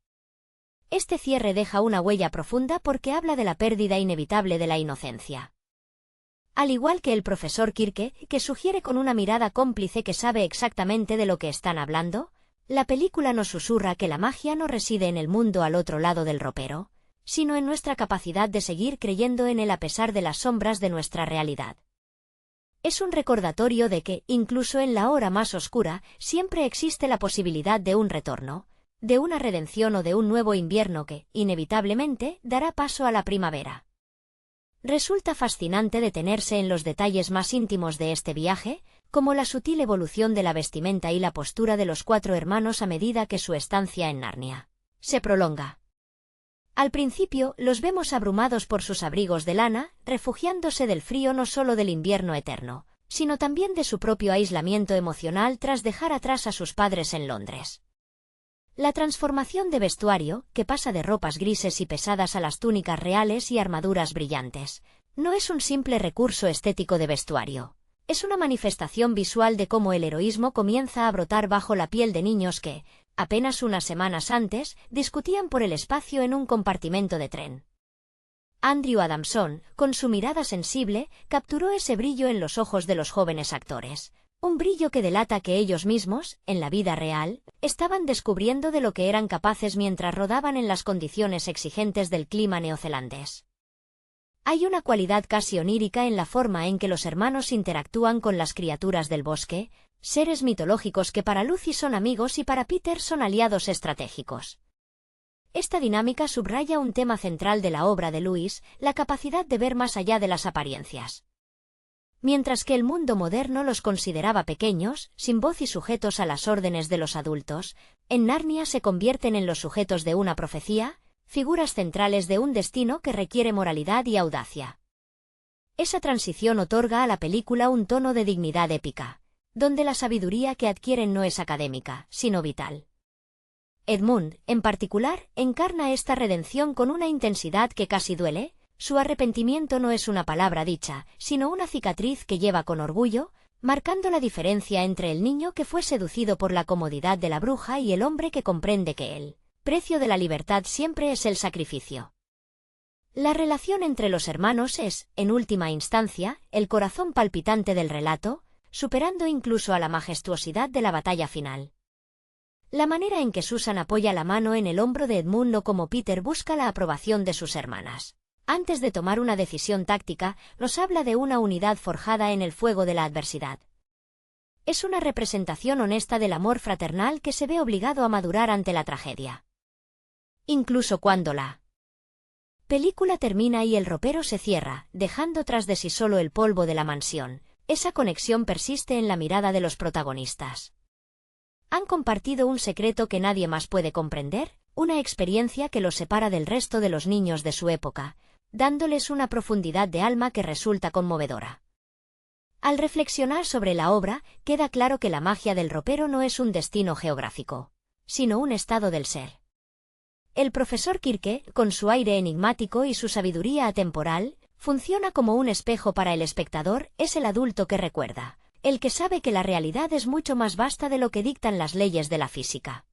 Este cierre deja una huella profunda porque habla de la pérdida inevitable de la inocencia. Al igual que el profesor Kirke, que sugiere con una mirada cómplice que sabe exactamente de lo que están hablando, la película nos susurra que la magia no reside en el mundo al otro lado del ropero, sino en nuestra capacidad de seguir creyendo en él a pesar de las sombras de nuestra realidad. Es un recordatorio de que, incluso en la hora más oscura, siempre existe la posibilidad de un retorno, de una redención o de un nuevo invierno que, inevitablemente, dará paso a la primavera. Resulta fascinante detenerse en los detalles más íntimos de este viaje, como la sutil evolución de la vestimenta y la postura de los cuatro hermanos a medida que su estancia en Narnia se prolonga. Al principio, los vemos abrumados por sus abrigos de lana, refugiándose del frío no solo del invierno eterno, sino también de su propio aislamiento emocional tras dejar atrás a sus padres en Londres. La transformación de vestuario, que pasa de ropas grises y pesadas a las túnicas reales y armaduras brillantes, no es un simple recurso estético de vestuario. Es una manifestación visual de cómo el heroísmo comienza a brotar bajo la piel de niños que, apenas unas semanas antes, discutían por el espacio en un compartimento de tren. Andrew Adamson, con su mirada sensible, capturó ese brillo en los ojos de los jóvenes actores, un brillo que delata que ellos mismos, en la vida real, estaban descubriendo de lo que eran capaces mientras rodaban en las condiciones exigentes del clima neozelandés. Hay una cualidad casi onírica en la forma en que los hermanos interactúan con las criaturas del bosque, seres mitológicos que para Lucy son amigos y para Peter son aliados estratégicos. Esta dinámica subraya un tema central de la obra de Lewis, la capacidad de ver más allá de las apariencias. Mientras que el mundo moderno los consideraba pequeños, sin voz y sujetos a las órdenes de los adultos, en Narnia se convierten en los sujetos de una profecía, figuras centrales de un destino que requiere moralidad y audacia. Esa transición otorga a la película un tono de dignidad épica, donde la sabiduría que adquieren no es académica, sino vital. Edmund, en particular, encarna esta redención con una intensidad que casi duele. Su arrepentimiento no es una palabra dicha, sino una cicatriz que lleva con orgullo, marcando la diferencia entre el niño que fue seducido por la comodidad de la bruja y el hombre que comprende que el precio de la libertad siempre es el sacrificio. La relación entre los hermanos es, en última instancia, el corazón palpitante del relato, superando incluso a la majestuosidad de la batalla final. La manera en que Susan apoya la mano en el hombro de Edmund o como Peter busca la aprobación de sus hermanas antes de tomar una decisión táctica, nos habla de una unidad forjada en el fuego de la adversidad. Es una representación honesta del amor fraternal que se ve obligado a madurar ante la tragedia. Incluso cuando la película termina y el ropero se cierra, dejando tras de sí solo el polvo de la mansión, esa conexión persiste en la mirada de los protagonistas. Han compartido un secreto que nadie más puede comprender, una experiencia que los separa del resto de los niños de su época, dándoles una profundidad de alma que resulta conmovedora. Al reflexionar sobre la obra, queda claro que la magia del ropero no es un destino geográfico, sino un estado del ser. El profesor Kirke, con su aire enigmático y su sabiduría atemporal, funciona como un espejo para el espectador, es el adulto que recuerda, el que sabe que la realidad es mucho más vasta de lo que dictan las leyes de la física.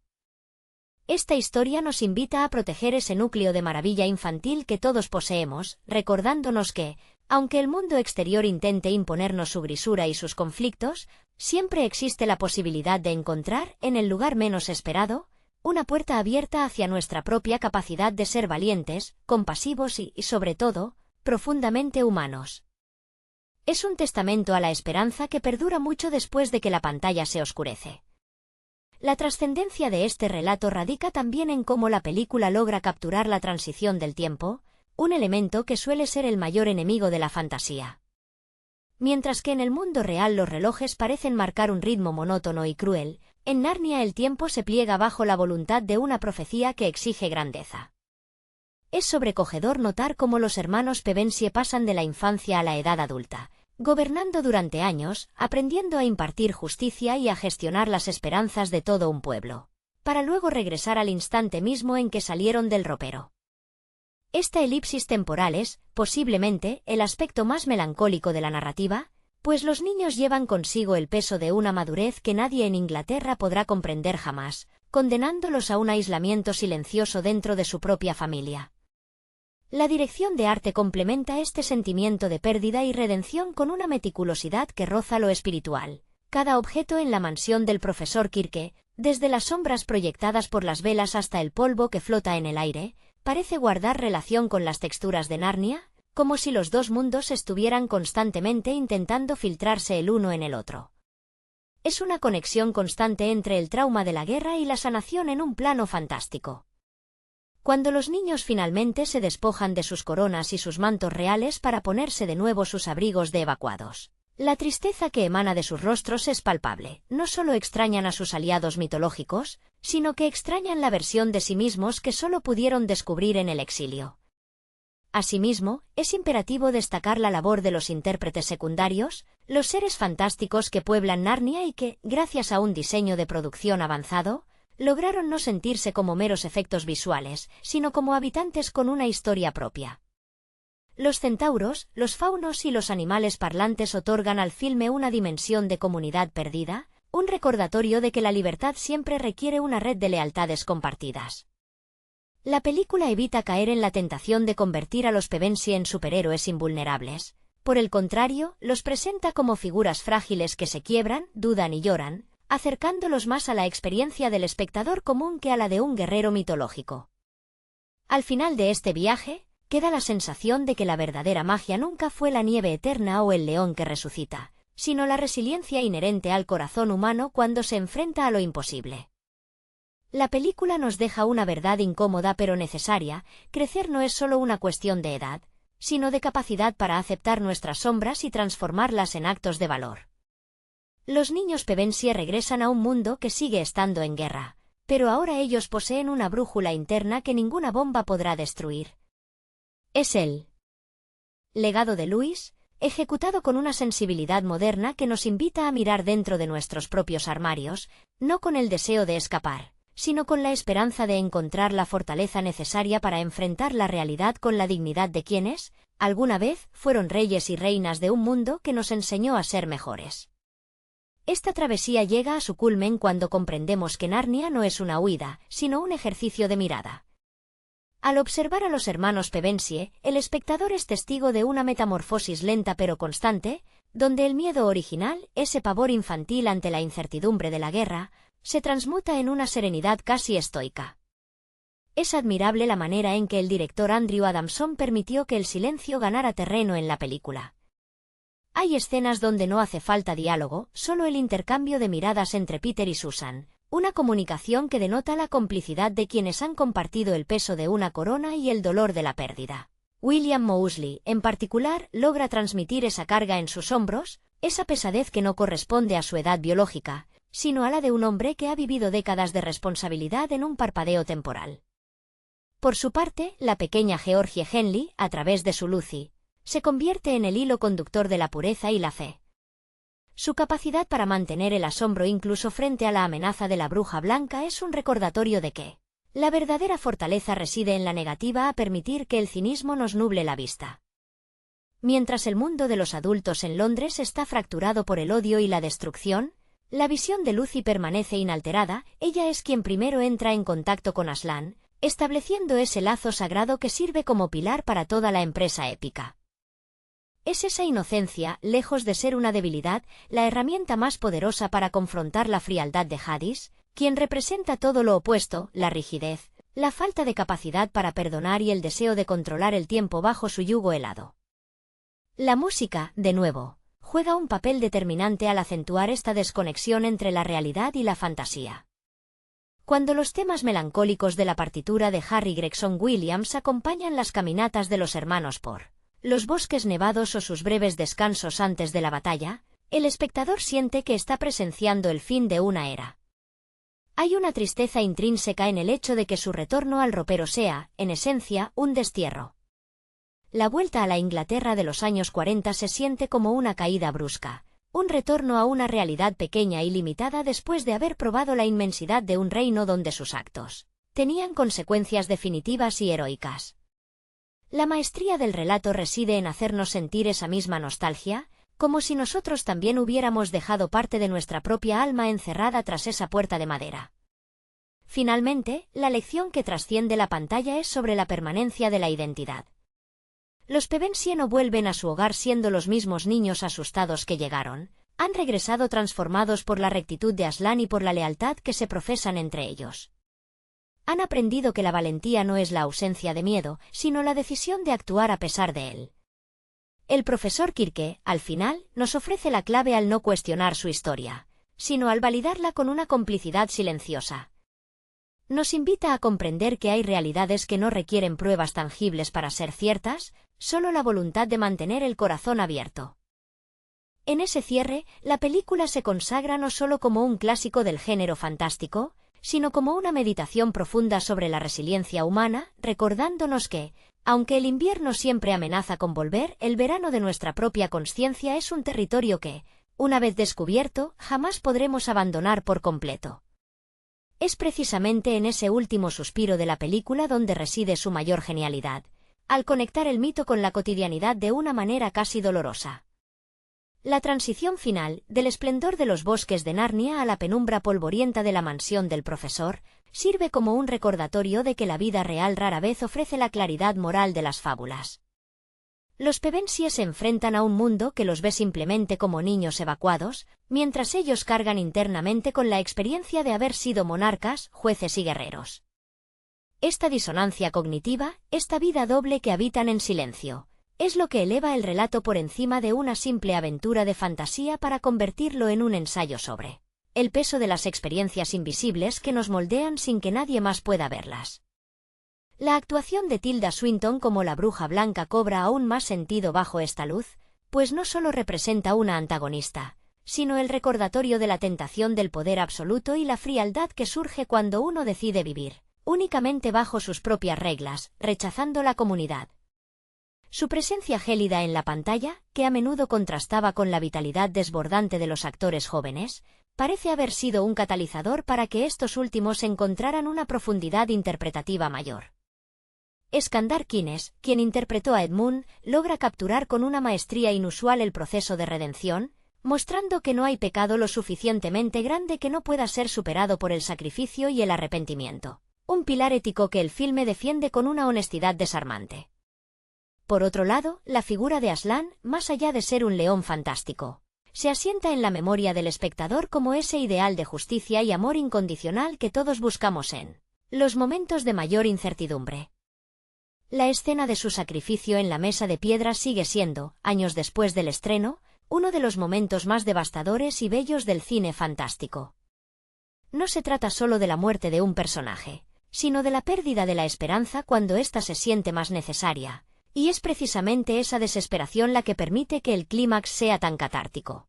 Esta historia nos invita a proteger ese núcleo de maravilla infantil que todos poseemos, recordándonos que, aunque el mundo exterior intente imponernos su grisura y sus conflictos, siempre existe la posibilidad de encontrar, en el lugar menos esperado, una puerta abierta hacia nuestra propia capacidad de ser valientes, compasivos y, sobre todo, profundamente humanos. Es un testamento a la esperanza que perdura mucho después de que la pantalla se oscurece. La trascendencia de este relato radica también en cómo la película logra capturar la transición del tiempo, un elemento que suele ser el mayor enemigo de la fantasía. Mientras que en el mundo real los relojes parecen marcar un ritmo monótono y cruel, en Narnia el tiempo se pliega bajo la voluntad de una profecía que exige grandeza. Es sobrecogedor notar cómo los hermanos Pevensie pasan de la infancia a la edad adulta, gobernando durante años, aprendiendo a impartir justicia y a gestionar las esperanzas de todo un pueblo, para luego regresar al instante mismo en que salieron del ropero. Esta elipsis temporal es, posiblemente, el aspecto más melancólico de la narrativa, pues los niños llevan consigo el peso de una madurez que nadie en Inglaterra podrá comprender jamás, condenándolos a un aislamiento silencioso dentro de su propia familia. La dirección de arte complementa este sentimiento de pérdida y redención con una meticulosidad que roza lo espiritual. Cada objeto en la mansión del profesor Kirke, desde las sombras proyectadas por las velas hasta el polvo que flota en el aire, parece guardar relación con las texturas de Narnia, como si los dos mundos estuvieran constantemente intentando filtrarse el uno en el otro. Es una conexión constante entre el trauma de la guerra y la sanación en un plano fantástico. Cuando los niños finalmente se despojan de sus coronas y sus mantos reales para ponerse de nuevo sus abrigos de evacuados, la tristeza que emana de sus rostros es palpable. No solo extrañan a sus aliados mitológicos, sino que extrañan la versión de sí mismos que solo pudieron descubrir en el exilio. Asimismo, es imperativo destacar la labor de los intérpretes secundarios, los seres fantásticos que pueblan Narnia y que, gracias a un diseño de producción avanzado, lograron no sentirse como meros efectos visuales, sino como habitantes con una historia propia. Los centauros, los faunos y los animales parlantes otorgan al filme una dimensión de comunidad perdida, un recordatorio de que la libertad siempre requiere una red de lealtades compartidas. La película evita caer en la tentación de convertir a los Pevensie en superhéroes invulnerables. Por el contrario, los presenta como figuras frágiles que se quiebran, dudan y lloran, acercándolos más a la experiencia del espectador común que a la de un guerrero mitológico. Al final de este viaje, queda la sensación de que la verdadera magia nunca fue la nieve eterna o el león que resucita, sino la resiliencia inherente al corazón humano cuando se enfrenta a lo imposible. La película nos deja una verdad incómoda pero necesaria: crecer no es solo una cuestión de edad, sino de capacidad para aceptar nuestras sombras y transformarlas en actos de valor. Los niños Pevensie regresan a un mundo que sigue estando en guerra, pero ahora ellos poseen una brújula interna que ninguna bomba podrá destruir. Es el legado de Louis, ejecutado con una sensibilidad moderna que nos invita a mirar dentro de nuestros propios armarios, no con el deseo de escapar, sino con la esperanza de encontrar la fortaleza necesaria para enfrentar la realidad con la dignidad de quienes, alguna vez, fueron reyes y reinas de un mundo que nos enseñó a ser mejores. Esta travesía llega a su culmen cuando comprendemos que Narnia no es una huida, sino un ejercicio de mirada. Al observar a los hermanos Pevensie, el espectador es testigo de una metamorfosis lenta pero constante, donde el miedo original, ese pavor infantil ante la incertidumbre de la guerra, se transmuta en una serenidad casi estoica. Es admirable la manera en que el director Andrew Adamson permitió que el silencio ganara terreno en la película. Hay escenas donde no hace falta diálogo, solo el intercambio de miradas entre Peter y Susan, una comunicación que denota la complicidad de quienes han compartido el peso de una corona y el dolor de la pérdida. William Moseley, en particular, logra transmitir esa carga en sus hombros, esa pesadez que no corresponde a su edad biológica, sino a la de un hombre que ha vivido décadas de responsabilidad en un parpadeo temporal. Por su parte, la pequeña Georgie Henley, a través de su Lucy, se convierte en el hilo conductor de la pureza y la fe. Su capacidad para mantener el asombro incluso frente a la amenaza de la bruja blanca es un recordatorio de que la verdadera fortaleza reside en la negativa a permitir que el cinismo nos nuble la vista. Mientras el mundo de los adultos en Londres está fracturado por el odio y la destrucción, la visión de Lucy permanece inalterada. Ella es quien primero entra en contacto con Aslan, estableciendo ese lazo sagrado que sirve como pilar para toda la empresa épica. Es esa inocencia, lejos de ser una debilidad, la herramienta más poderosa para confrontar la frialdad de Jadis, quien representa todo lo opuesto: la rigidez, la falta de capacidad para perdonar y el deseo de controlar el tiempo bajo su yugo helado. La música, de nuevo, juega un papel determinante al acentuar esta desconexión entre la realidad y la fantasía. Cuando los temas melancólicos de la partitura de Harry Gregson Williams acompañan las caminatas de los hermanos por los bosques nevados o sus breves descansos antes de la batalla, el espectador siente que está presenciando el fin de una era. Hay una tristeza intrínseca en el hecho de que su retorno al ropero sea, en esencia, un destierro. La vuelta a la Inglaterra de los años 40 se siente como una caída brusca, un retorno a una realidad pequeña y limitada después de haber probado la inmensidad de un reino donde sus actos tenían consecuencias definitivas y heroicas. La maestría del relato reside en hacernos sentir esa misma nostalgia, como si nosotros también hubiéramos dejado parte de nuestra propia alma encerrada tras esa puerta de madera. Finalmente, la lección que trasciende la pantalla es sobre la permanencia de la identidad. Los Pevensie no vuelven a su hogar siendo los mismos niños asustados que llegaron, han regresado transformados por la rectitud de Aslan y por la lealtad que se profesan entre ellos. Han aprendido que la valentía no es la ausencia de miedo, sino la decisión de actuar a pesar de él. El profesor Kirke, al final, nos ofrece la clave al no cuestionar su historia, sino al validarla con una complicidad silenciosa. Nos invita a comprender que hay realidades que no requieren pruebas tangibles para ser ciertas, solo la voluntad de mantener el corazón abierto. En ese cierre, la película se consagra no solo como un clásico del género fantástico, sino como una meditación profunda sobre la resiliencia humana, recordándonos que, aunque el invierno siempre amenaza con volver, el verano de nuestra propia consciencia es un territorio que, una vez descubierto, jamás podremos abandonar por completo. Es precisamente en ese último suspiro de la película donde reside su mayor genialidad, al conectar el mito con la cotidianidad de una manera casi dolorosa. La transición final, del esplendor de los bosques de Narnia a la penumbra polvorienta de la mansión del profesor, sirve como un recordatorio de que la vida real rara vez ofrece la claridad moral de las fábulas. Los Pevensie se enfrentan a un mundo que los ve simplemente como niños evacuados, mientras ellos cargan internamente con la experiencia de haber sido monarcas, jueces y guerreros. Esta disonancia cognitiva, esta vida doble que habitan en silencio, es lo que eleva el relato por encima de una simple aventura de fantasía para convertirlo en un ensayo sobre el peso de las experiencias invisibles que nos moldean sin que nadie más pueda verlas. La actuación de Tilda Swinton como la Bruja Blanca cobra aún más sentido bajo esta luz, pues no solo representa una antagonista, sino el recordatorio de la tentación del poder absoluto y la frialdad que surge cuando uno decide vivir únicamente bajo sus propias reglas, rechazando la comunidad. Su presencia gélida en la pantalla, que a menudo contrastaba con la vitalidad desbordante de los actores jóvenes, parece haber sido un catalizador para que estos últimos encontraran una profundidad interpretativa mayor. Skandar Kines, quien interpretó a Edmund, logra capturar con una maestría inusual el proceso de redención, mostrando que no hay pecado lo suficientemente grande que no pueda ser superado por el sacrificio y el arrepentimiento, un pilar ético que el filme defiende con una honestidad desarmante. Por otro lado, la figura de Aslan, más allá de ser un león fantástico, se asienta en la memoria del espectador como ese ideal de justicia y amor incondicional que todos buscamos en los momentos de mayor incertidumbre. La escena de su sacrificio en la mesa de piedra sigue siendo, años después del estreno, uno de los momentos más devastadores y bellos del cine fantástico. No se trata solo de la muerte de un personaje, sino de la pérdida de la esperanza cuando ésta se siente más necesaria, y es precisamente esa desesperación la que permite que el clímax sea tan catártico.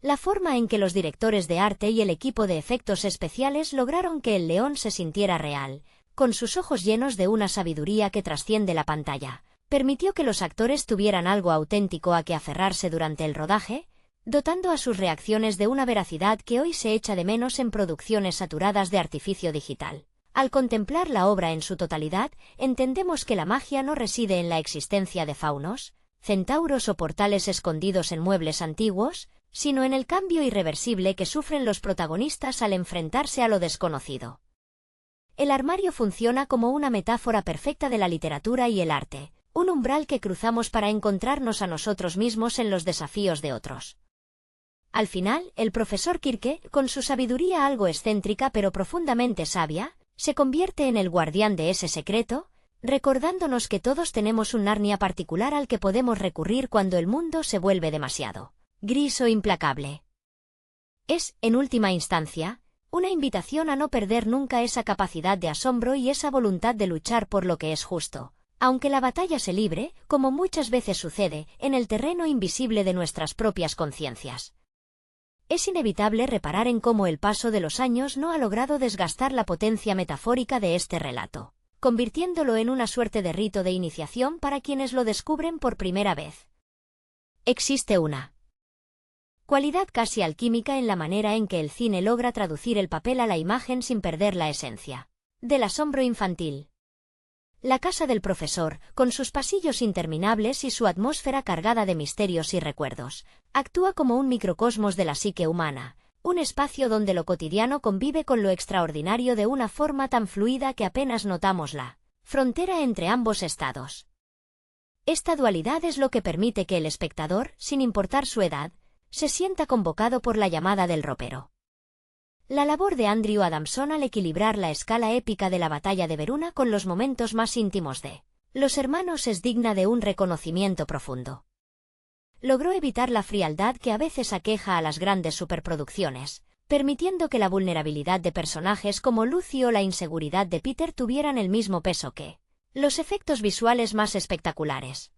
La forma en que los directores de arte y el equipo de efectos especiales lograron que el león se sintiera real, con sus ojos llenos de una sabiduría que trasciende la pantalla, permitió que los actores tuvieran algo auténtico a que aferrarse durante el rodaje, dotando a sus reacciones de una veracidad que hoy se echa de menos en producciones saturadas de artificio digital. Al contemplar la obra en su totalidad, entendemos que la magia no reside en la existencia de faunos, centauros o portales escondidos en muebles antiguos, sino en el cambio irreversible que sufren los protagonistas al enfrentarse a lo desconocido. El armario funciona como una metáfora perfecta de la literatura y el arte, un umbral que cruzamos para encontrarnos a nosotros mismos en los desafíos de otros. Al final, el profesor Kirke, con su sabiduría algo excéntrica pero profundamente sabia, se convierte en el guardián de ese secreto, recordándonos que todos tenemos un Narnia particular al que podemos recurrir cuando el mundo se vuelve demasiado gris o implacable. Es, en última instancia, una invitación a no perder nunca esa capacidad de asombro y esa voluntad de luchar por lo que es justo, aunque la batalla se libre, como muchas veces sucede, en el terreno invisible de nuestras propias conciencias. Es inevitable reparar en cómo el paso de los años no ha logrado desgastar la potencia metafórica de este relato, convirtiéndolo en una suerte de rito de iniciación para quienes lo descubren por primera vez. Existe una cualidad casi alquímica en la manera en que el cine logra traducir el papel a la imagen sin perder la esencia del asombro infantil. La casa del profesor, con sus pasillos interminables y su atmósfera cargada de misterios y recuerdos, actúa como un microcosmos de la psique humana, un espacio donde lo cotidiano convive con lo extraordinario de una forma tan fluida que apenas notamos la frontera entre ambos estados. Esta dualidad es lo que permite que el espectador, sin importar su edad, se sienta convocado por la llamada del ropero. La labor de Andrew Adamson al equilibrar la escala épica de la batalla de Veruna con los momentos más íntimos de los hermanos es digna de un reconocimiento profundo. Logró evitar la frialdad que a veces aqueja a las grandes superproducciones, permitiendo que la vulnerabilidad de personajes como Lucy o la inseguridad de Peter tuvieran el mismo peso que los efectos visuales más espectaculares.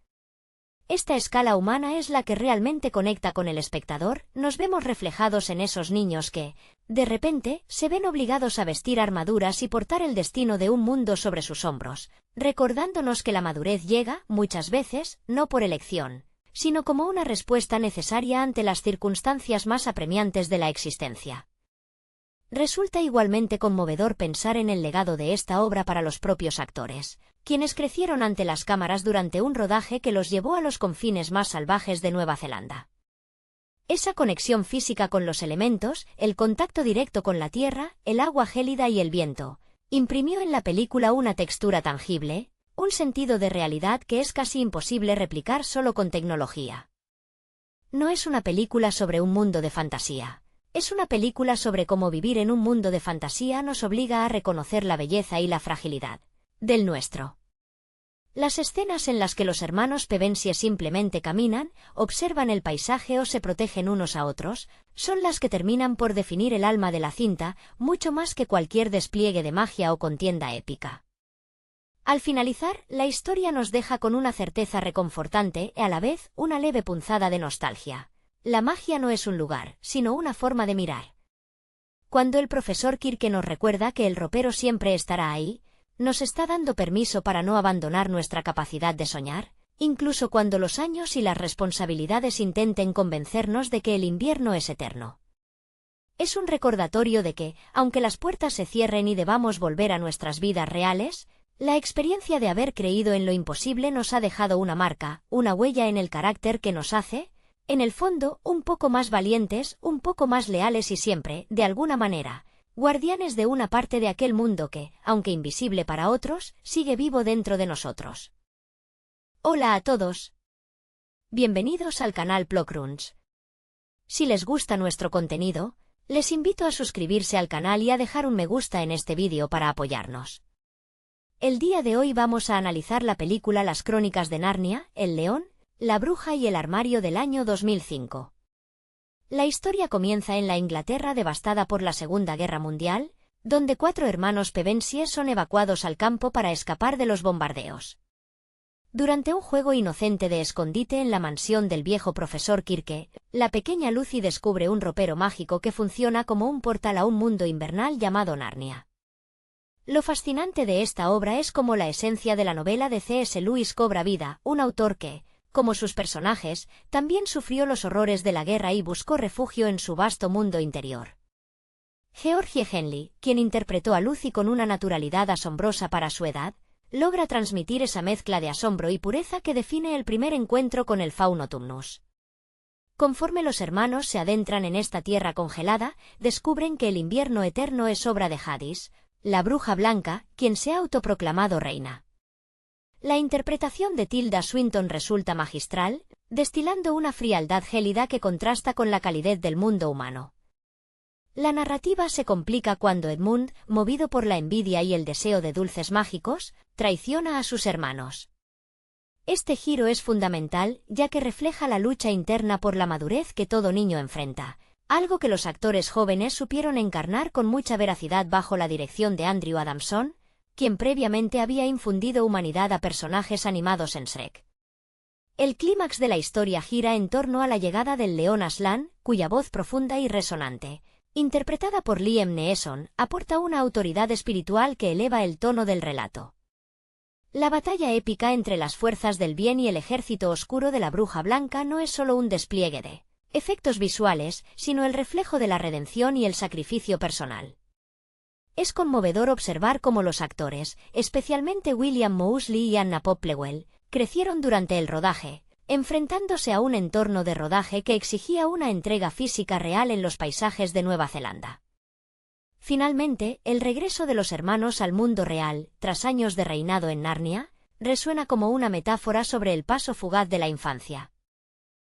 Esta escala humana es la que realmente conecta con el espectador, nos vemos reflejados en esos niños que, de repente, se ven obligados a vestir armaduras y portar el destino de un mundo sobre sus hombros, recordándonos que la madurez llega, muchas veces, no por elección, sino como una respuesta necesaria ante las circunstancias más apremiantes de la existencia. Resulta igualmente conmovedor pensar en el legado de esta obra para los propios actores, quienes crecieron ante las cámaras durante un rodaje que los llevó a los confines más salvajes de Nueva Zelanda. Esa conexión física con los elementos, el contacto directo con la tierra, el agua gélida y el viento, imprimió en la película una textura tangible, un sentido de realidad que es casi imposible replicar solo con tecnología. No es una película sobre un mundo de fantasía. Es una película sobre cómo vivir en un mundo de fantasía nos obliga a reconocer la belleza y la fragilidad del nuestro. Las escenas en las que los hermanos Pevensie simplemente caminan, observan el paisaje o se protegen unos a otros, son las que terminan por definir el alma de la cinta, mucho más que cualquier despliegue de magia o contienda épica. Al finalizar, la historia nos deja con una certeza reconfortante y a la vez una leve punzada de nostalgia. La magia no es un lugar, sino una forma de mirar. Cuando el profesor Quirke nos recuerda que el ropero siempre estará ahí, nos está dando permiso para no abandonar nuestra capacidad de soñar, incluso cuando los años y las responsabilidades intenten convencernos de que el invierno es eterno. Es un recordatorio de que, aunque las puertas se cierren y debamos volver a nuestras vidas reales, la experiencia de haber creído en lo imposible nos ha dejado una marca, una huella en el carácter que nos hace, en el fondo, un poco más valientes, un poco más leales y siempre, de alguna manera, guardianes de una parte de aquel mundo que, aunque invisible para otros, sigue vivo dentro de nosotros. Hola a todos. Bienvenidos al canal Plockruns. Si les gusta nuestro contenido, les invito a suscribirse al canal y a dejar un me gusta en este vídeo para apoyarnos. El día de hoy vamos a analizar la película Las Crónicas de Narnia, El León, la Bruja y el Armario del año 2005. La historia comienza en la Inglaterra devastada por la Segunda Guerra Mundial, donde 4 hermanos Pevensie son evacuados al campo para escapar de los bombardeos. Durante un juego inocente de escondite en la mansión del viejo profesor Quirke, la pequeña Lucy descubre un ropero mágico que funciona como un portal a un mundo invernal llamado Narnia. Lo fascinante de esta obra es cómo la esencia de la novela de C.S. Lewis cobra vida, un autor que, como sus personajes, también sufrió los horrores de la guerra y buscó refugio en su vasto mundo interior. Georgie Henley, quien interpretó a Lucy con una naturalidad asombrosa para su edad, logra transmitir esa mezcla de asombro y pureza que define el primer encuentro con el Fauno Tumnus. Conforme los hermanos se adentran en esta tierra congelada, descubren que el invierno eterno es obra de Hadis, la bruja blanca, quien se ha autoproclamado reina. La interpretación de Tilda Swinton resulta magistral, destilando una frialdad gélida que contrasta con la calidez del mundo humano. La narrativa se complica cuando Edmund, movido por la envidia y el deseo de dulces mágicos, traiciona a sus hermanos. Este giro es fundamental, ya que refleja la lucha interna por la madurez que todo niño enfrenta, algo que los actores jóvenes supieron encarnar con mucha veracidad bajo la dirección de Andrew Adamson, quien previamente había infundido humanidad a personajes animados en Shrek. El clímax de la historia gira en torno a la llegada del león Aslan, cuya voz profunda y resonante, interpretada por Liam Neeson, aporta una autoridad espiritual que eleva el tono del relato. La batalla épica entre las fuerzas del bien y el ejército oscuro de la Bruja Blanca no es solo un despliegue de efectos visuales, sino el reflejo de la redención y el sacrificio personal. Es conmovedor observar cómo los actores, especialmente William Moseley y Anna Popplewell, crecieron durante el rodaje, enfrentándose a un entorno de rodaje que exigía una entrega física real en los paisajes de Nueva Zelanda. Finalmente, el regreso de los hermanos al mundo real, tras años de reinado en Narnia, resuena como una metáfora sobre el paso fugaz de la infancia.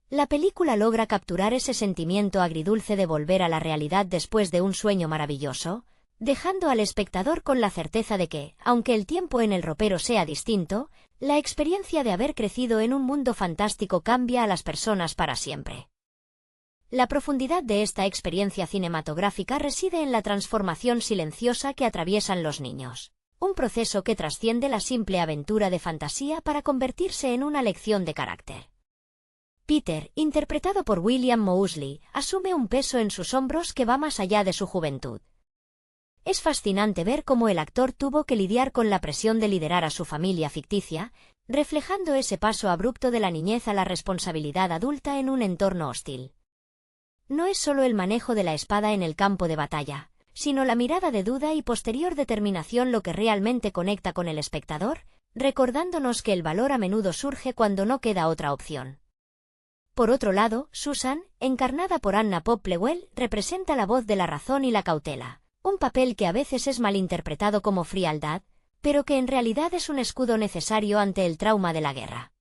La película logra capturar ese sentimiento agridulce de volver a la realidad después de un sueño maravilloso, dejando al espectador con la certeza de que, aunque el tiempo en el ropero sea distinto, la experiencia de haber crecido en un mundo fantástico cambia a las personas para siempre. La profundidad de esta experiencia cinematográfica reside en la transformación silenciosa que atraviesan los niños, un proceso que trasciende la simple aventura de fantasía para convertirse en una lección de carácter. Peter, interpretado por William Moseley, asume un peso en sus hombros que va más allá de su juventud. Es fascinante ver cómo el actor tuvo que lidiar con la presión de liderar a su familia ficticia, reflejando ese paso abrupto de la niñez a la responsabilidad adulta en un entorno hostil. No es solo el manejo de la espada en el campo de batalla, sino la mirada de duda y posterior determinación lo que realmente conecta con el espectador, recordándonos que el valor a menudo surge cuando no queda otra opción. Por otro lado, Susan, encarnada por Anna Popplewell, representa la voz de la razón y la cautela, un papel que a veces es malinterpretado como frialdad, pero que en realidad es un escudo necesario ante el trauma de la guerra.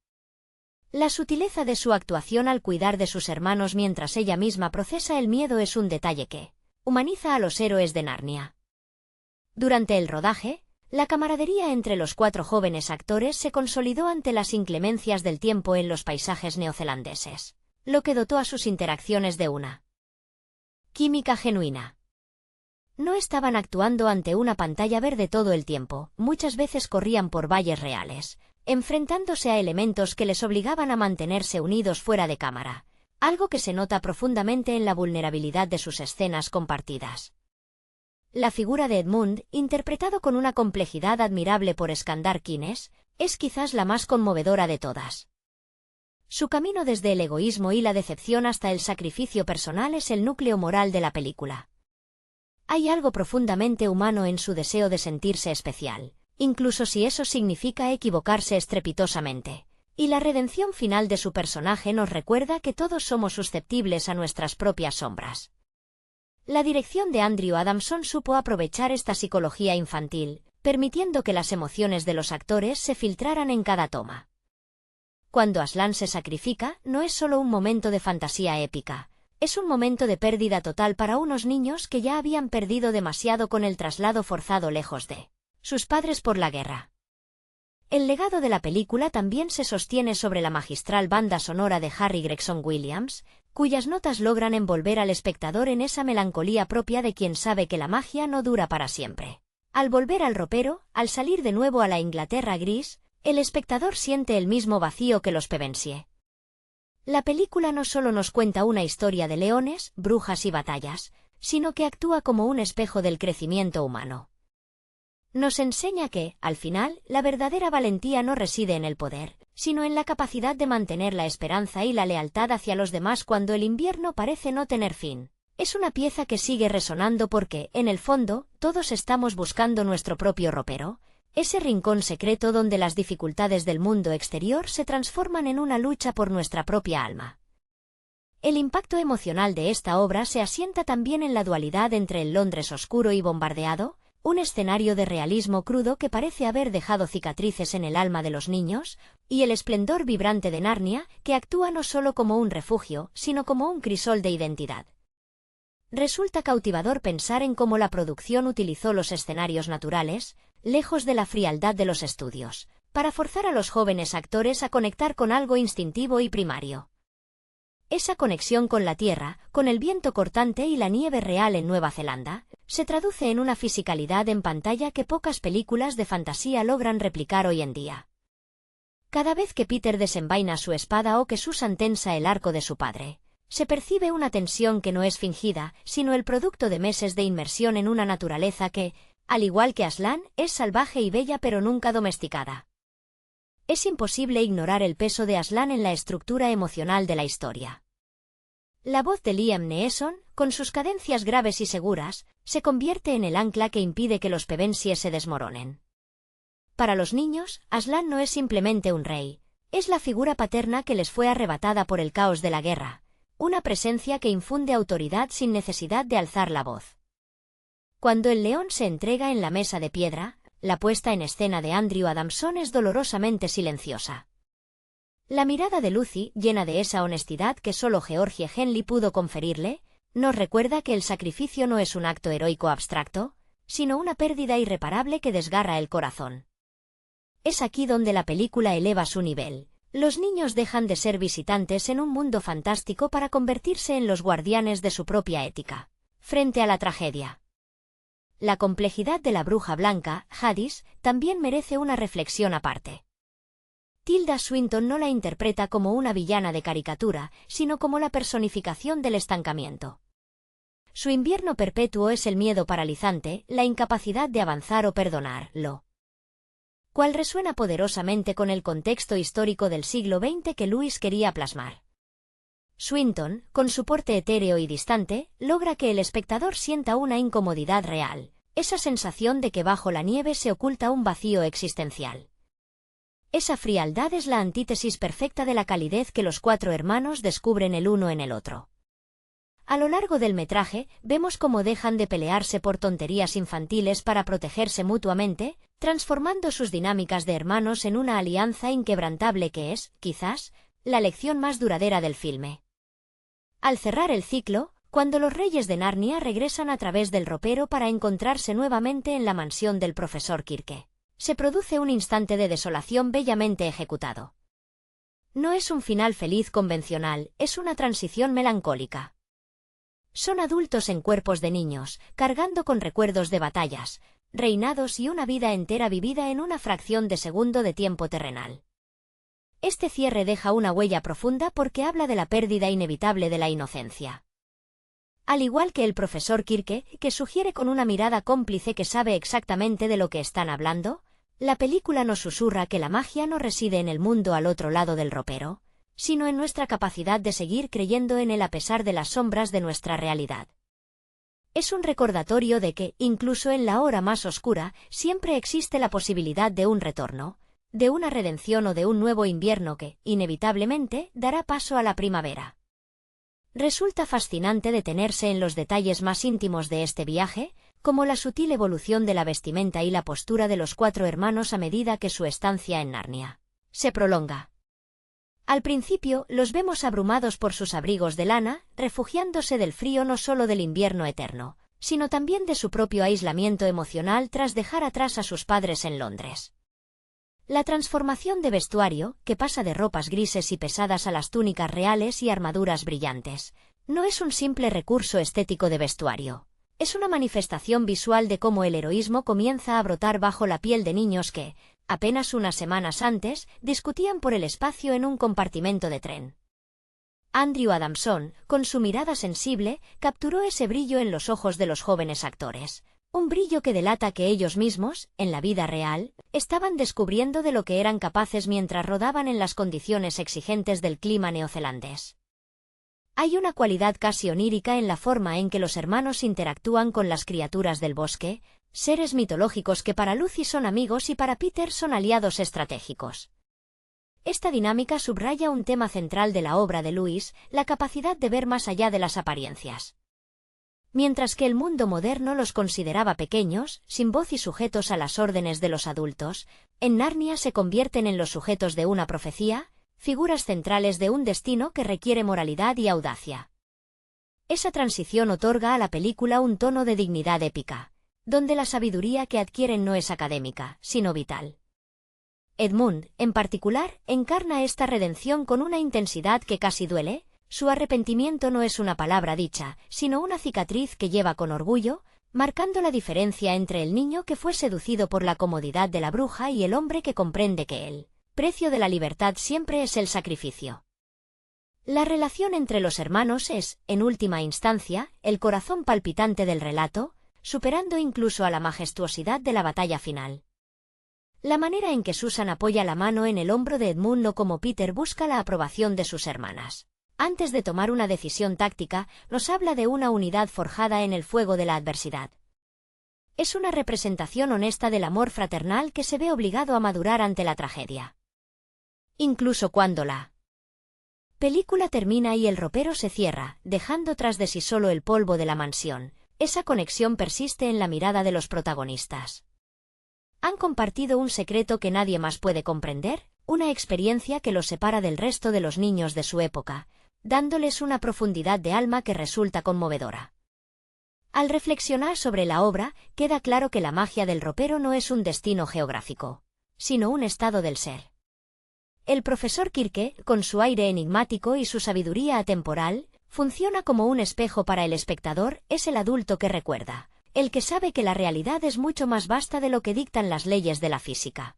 La sutileza de su actuación al cuidar de sus hermanos mientras ella misma procesa el miedo es un detalle que humaniza a los héroes de Narnia. Durante el rodaje, La camaradería entre los 4 jóvenes actores se consolidó ante las inclemencias del tiempo en los paisajes neozelandeses, lo que dotó a sus interacciones de una química genuina. No estaban actuando ante una pantalla verde todo el tiempo, muchas veces corrían por valles reales, enfrentándose a elementos que les obligaban a mantenerse unidos fuera de cámara, algo que se nota profundamente en la vulnerabilidad de sus escenas compartidas. La figura de Edmund, interpretado con una complejidad admirable por Skandar Kines, es quizás la más conmovedora de todas. Su camino desde el egoísmo y la decepción hasta el sacrificio personal es el núcleo moral de la película. Hay algo profundamente humano en su deseo de sentirse especial, incluso si eso significa equivocarse estrepitosamente, y la redención final de su personaje nos recuerda que todos somos susceptibles a nuestras propias sombras. La dirección de Andrew Adamson supo aprovechar esta psicología infantil, permitiendo que las emociones de los actores se filtraran en cada toma. Cuando Aslan se sacrifica, no es solo un momento de fantasía épica, es un momento de pérdida total para unos niños que ya habían perdido demasiado con el traslado forzado lejos de sus padres por la guerra. El legado de la película también se sostiene sobre la magistral banda sonora de Harry Gregson Williams, cuyas notas logran envolver al espectador en esa melancolía propia de quien sabe que la magia no dura para siempre. Al volver al ropero, al salir de nuevo a la Inglaterra gris, el espectador siente el mismo vacío que los Pevensie. La película no solo nos cuenta una historia de leones, brujas y batallas, sino que actúa como un espejo del crecimiento humano. Nos enseña que, al final, la verdadera valentía no reside en el poder, sino en la capacidad de mantener la esperanza y la lealtad hacia los demás cuando el invierno parece no tener fin. Es una pieza que sigue resonando porque, en el fondo, todos estamos buscando nuestro propio ropero, ese rincón secreto donde las dificultades del mundo exterior se transforman en una lucha por nuestra propia alma. El impacto emocional de esta obra se asienta también en la dualidad entre el Londres oscuro y bombardeado, un escenario de realismo crudo que parece haber dejado cicatrices en el alma de los niños, y el esplendor vibrante de Narnia, que actúa no solo como un refugio, sino como un crisol de identidad. Resulta cautivador pensar en cómo la producción utilizó los escenarios naturales, lejos de la frialdad de los estudios, para forzar a los jóvenes actores a conectar con algo instintivo y primario. Esa conexión con la tierra, con el viento cortante y la nieve real en Nueva Zelanda, se traduce en una fisicalidad en pantalla que pocas películas de fantasía logran replicar hoy en día. Cada vez que Peter desenvaina su espada o que Susan tensa el arco de su padre, se percibe una tensión que no es fingida, sino el producto de meses de inmersión en una naturaleza que, al igual que Aslan, es salvaje y bella pero nunca domesticada. Es imposible ignorar el peso de Aslan en la estructura emocional de la historia. La voz de Liam Neeson, con sus cadencias graves y seguras, se convierte en el ancla que impide que los Pevensie se desmoronen. Para los niños, Aslan no es simplemente un rey, es la figura paterna que les fue arrebatada por el caos de la guerra, una presencia que infunde autoridad sin necesidad de alzar la voz. Cuando el león se entrega en la mesa de piedra, la puesta en escena de Andrew Adamson es dolorosamente silenciosa. La mirada de Lucy, llena de esa honestidad que solo Georgie Henley pudo conferirle, nos recuerda que el sacrificio no es un acto heroico abstracto, sino una pérdida irreparable que desgarra el corazón. Es aquí donde la película eleva su nivel. Los niños dejan de ser visitantes en un mundo fantástico para convertirse en los guardianes de su propia ética, frente a la tragedia. La complejidad de la bruja blanca, Hadis, también merece una reflexión aparte. Tilda Swinton no la interpreta como una villana de caricatura, sino como la personificación del estancamiento. Su invierno perpetuo es el miedo paralizante, la incapacidad de avanzar o perdonar, lo cual resuena poderosamente con el contexto histórico del siglo XX que Lewis quería plasmar. Swinton, con su porte etéreo y distante, logra que el espectador sienta una incomodidad real, esa sensación de que bajo la nieve se oculta un vacío existencial. Esa frialdad es la antítesis perfecta de la calidez que los 4 hermanos descubren el uno en el otro. A lo largo del metraje, vemos cómo dejan de pelearse por tonterías infantiles para protegerse mutuamente, transformando sus dinámicas de hermanos en una alianza inquebrantable que es, quizás, la lección más duradera del filme. Al cerrar el ciclo, cuando los reyes de Narnia regresan a través del ropero para encontrarse nuevamente en la mansión del profesor Quirke, se produce un instante de desolación bellamente ejecutado. No es un final feliz convencional, es una transición melancólica. Son adultos en cuerpos de niños, cargando con recuerdos de batallas, reinados y una vida entera vivida en una fracción de segundo de tiempo terrenal. Este cierre deja una huella profunda porque habla de la pérdida inevitable de la inocencia. Al igual que el profesor Quirke, que sugiere con una mirada cómplice que sabe exactamente de lo que están hablando, la película nos susurra que la magia no reside en el mundo al otro lado del ropero, sino en nuestra capacidad de seguir creyendo en él a pesar de las sombras de nuestra realidad. Es un recordatorio de que, incluso en la hora más oscura, siempre existe la posibilidad de un retorno, de una redención o de un nuevo invierno que, inevitablemente, dará paso a la primavera. Resulta fascinante detenerse en los detalles más íntimos de este viaje, como la sutil evolución de la vestimenta y la postura de los 4 hermanos a medida que su estancia en Narnia se prolonga. Al principio, los vemos abrumados por sus abrigos de lana, refugiándose del frío no solo del invierno eterno, sino también de su propio aislamiento emocional tras dejar atrás a sus padres en Londres. La transformación de vestuario, que pasa de ropas grises y pesadas a las túnicas reales y armaduras brillantes, no es un simple recurso estético de vestuario. Es una manifestación visual de cómo el heroísmo comienza a brotar bajo la piel de niños que, apenas unas semanas antes, discutían por el espacio en un compartimento de tren. Andrew Adamson, con su mirada sensible, capturó ese brillo en los ojos de los jóvenes actores. Un brillo que delata que ellos mismos, en la vida real, estaban descubriendo de lo que eran capaces mientras rodaban en las condiciones exigentes del clima neozelandés. Hay una cualidad casi onírica en la forma en que los hermanos interactúan con las criaturas del bosque, seres mitológicos que para Lucy son amigos y para Peter son aliados estratégicos. Esta dinámica subraya un tema central de la obra de Lewis, la capacidad de ver más allá de las apariencias. Mientras que el mundo moderno los consideraba pequeños, sin voz y sujetos a las órdenes de los adultos, en Narnia se convierten en los sujetos de una profecía, figuras centrales de un destino que requiere moralidad y audacia. Esa transición otorga a la película un tono de dignidad épica, donde la sabiduría que adquieren no es académica, sino vital. Edmund, en particular, encarna esta redención con una intensidad que casi duele. Su arrepentimiento no es una palabra dicha, sino una cicatriz que lleva con orgullo, marcando la diferencia entre el niño que fue seducido por la comodidad de la bruja y el hombre que comprende que el precio de la libertad siempre es el sacrificio. La relación entre los hermanos es, en última instancia, el corazón palpitante del relato, superando incluso a la majestuosidad de la batalla final. La manera en que Susan apoya la mano en el hombro de Edmund o como Peter busca la aprobación de sus hermanas antes de tomar una decisión táctica, nos habla de una unidad forjada en el fuego de la adversidad. Es una representación honesta del amor fraternal que se ve obligado a madurar ante la tragedia. Incluso cuando la película termina y el ropero se cierra, dejando tras de sí solo el polvo de la mansión, esa conexión persiste en la mirada de los protagonistas. Han compartido un secreto que nadie más puede comprender, una experiencia que los separa del resto de los niños de su época, dándoles una profundidad de alma que resulta conmovedora. Al reflexionar sobre la obra, queda claro que la magia del ropero no es un destino geográfico, sino un estado del ser. El profesor Quirke, con su aire enigmático y su sabiduría atemporal, funciona como un espejo para el espectador, es el adulto que recuerda, el que sabe que la realidad es mucho más vasta de lo que dictan las leyes de la física.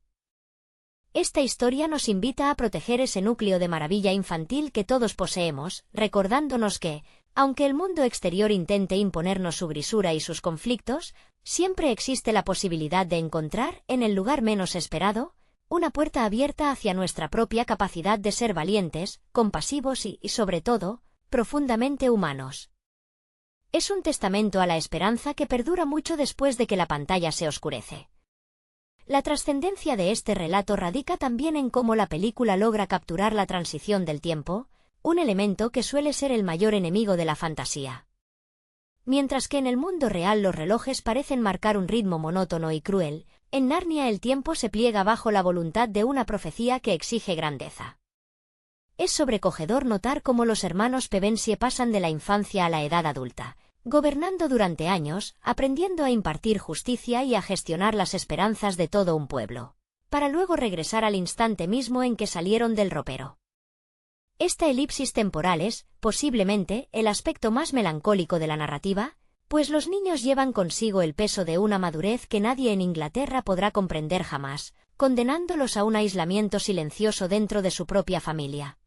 Esta historia nos invita a proteger ese núcleo de maravilla infantil que todos poseemos, recordándonos que, aunque el mundo exterior intente imponernos su grisura y sus conflictos, siempre existe la posibilidad de encontrar, en el lugar menos esperado, una puerta abierta hacia nuestra propia capacidad de ser valientes, compasivos y, sobre todo, profundamente humanos. Es un testamento a la esperanza que perdura mucho después de que la pantalla se oscurece. La trascendencia de este relato radica también en cómo la película logra capturar la transición del tiempo, un elemento que suele ser el mayor enemigo de la fantasía. Mientras que en el mundo real los relojes parecen marcar un ritmo monótono y cruel, en Narnia el tiempo se pliega bajo la voluntad de una profecía que exige grandeza. Es sobrecogedor notar cómo los hermanos Pevensie pasan de la infancia a la edad adulta, gobernando durante años, aprendiendo a impartir justicia y a gestionar las esperanzas de todo un pueblo, para luego regresar al instante mismo en que salieron del ropero. Esta elipsis temporal es, posiblemente, el aspecto más melancólico de la narrativa, pues los niños llevan consigo el peso de una madurez que nadie en Inglaterra podrá comprender jamás, condenándolos a un aislamiento silencioso dentro de su propia familia.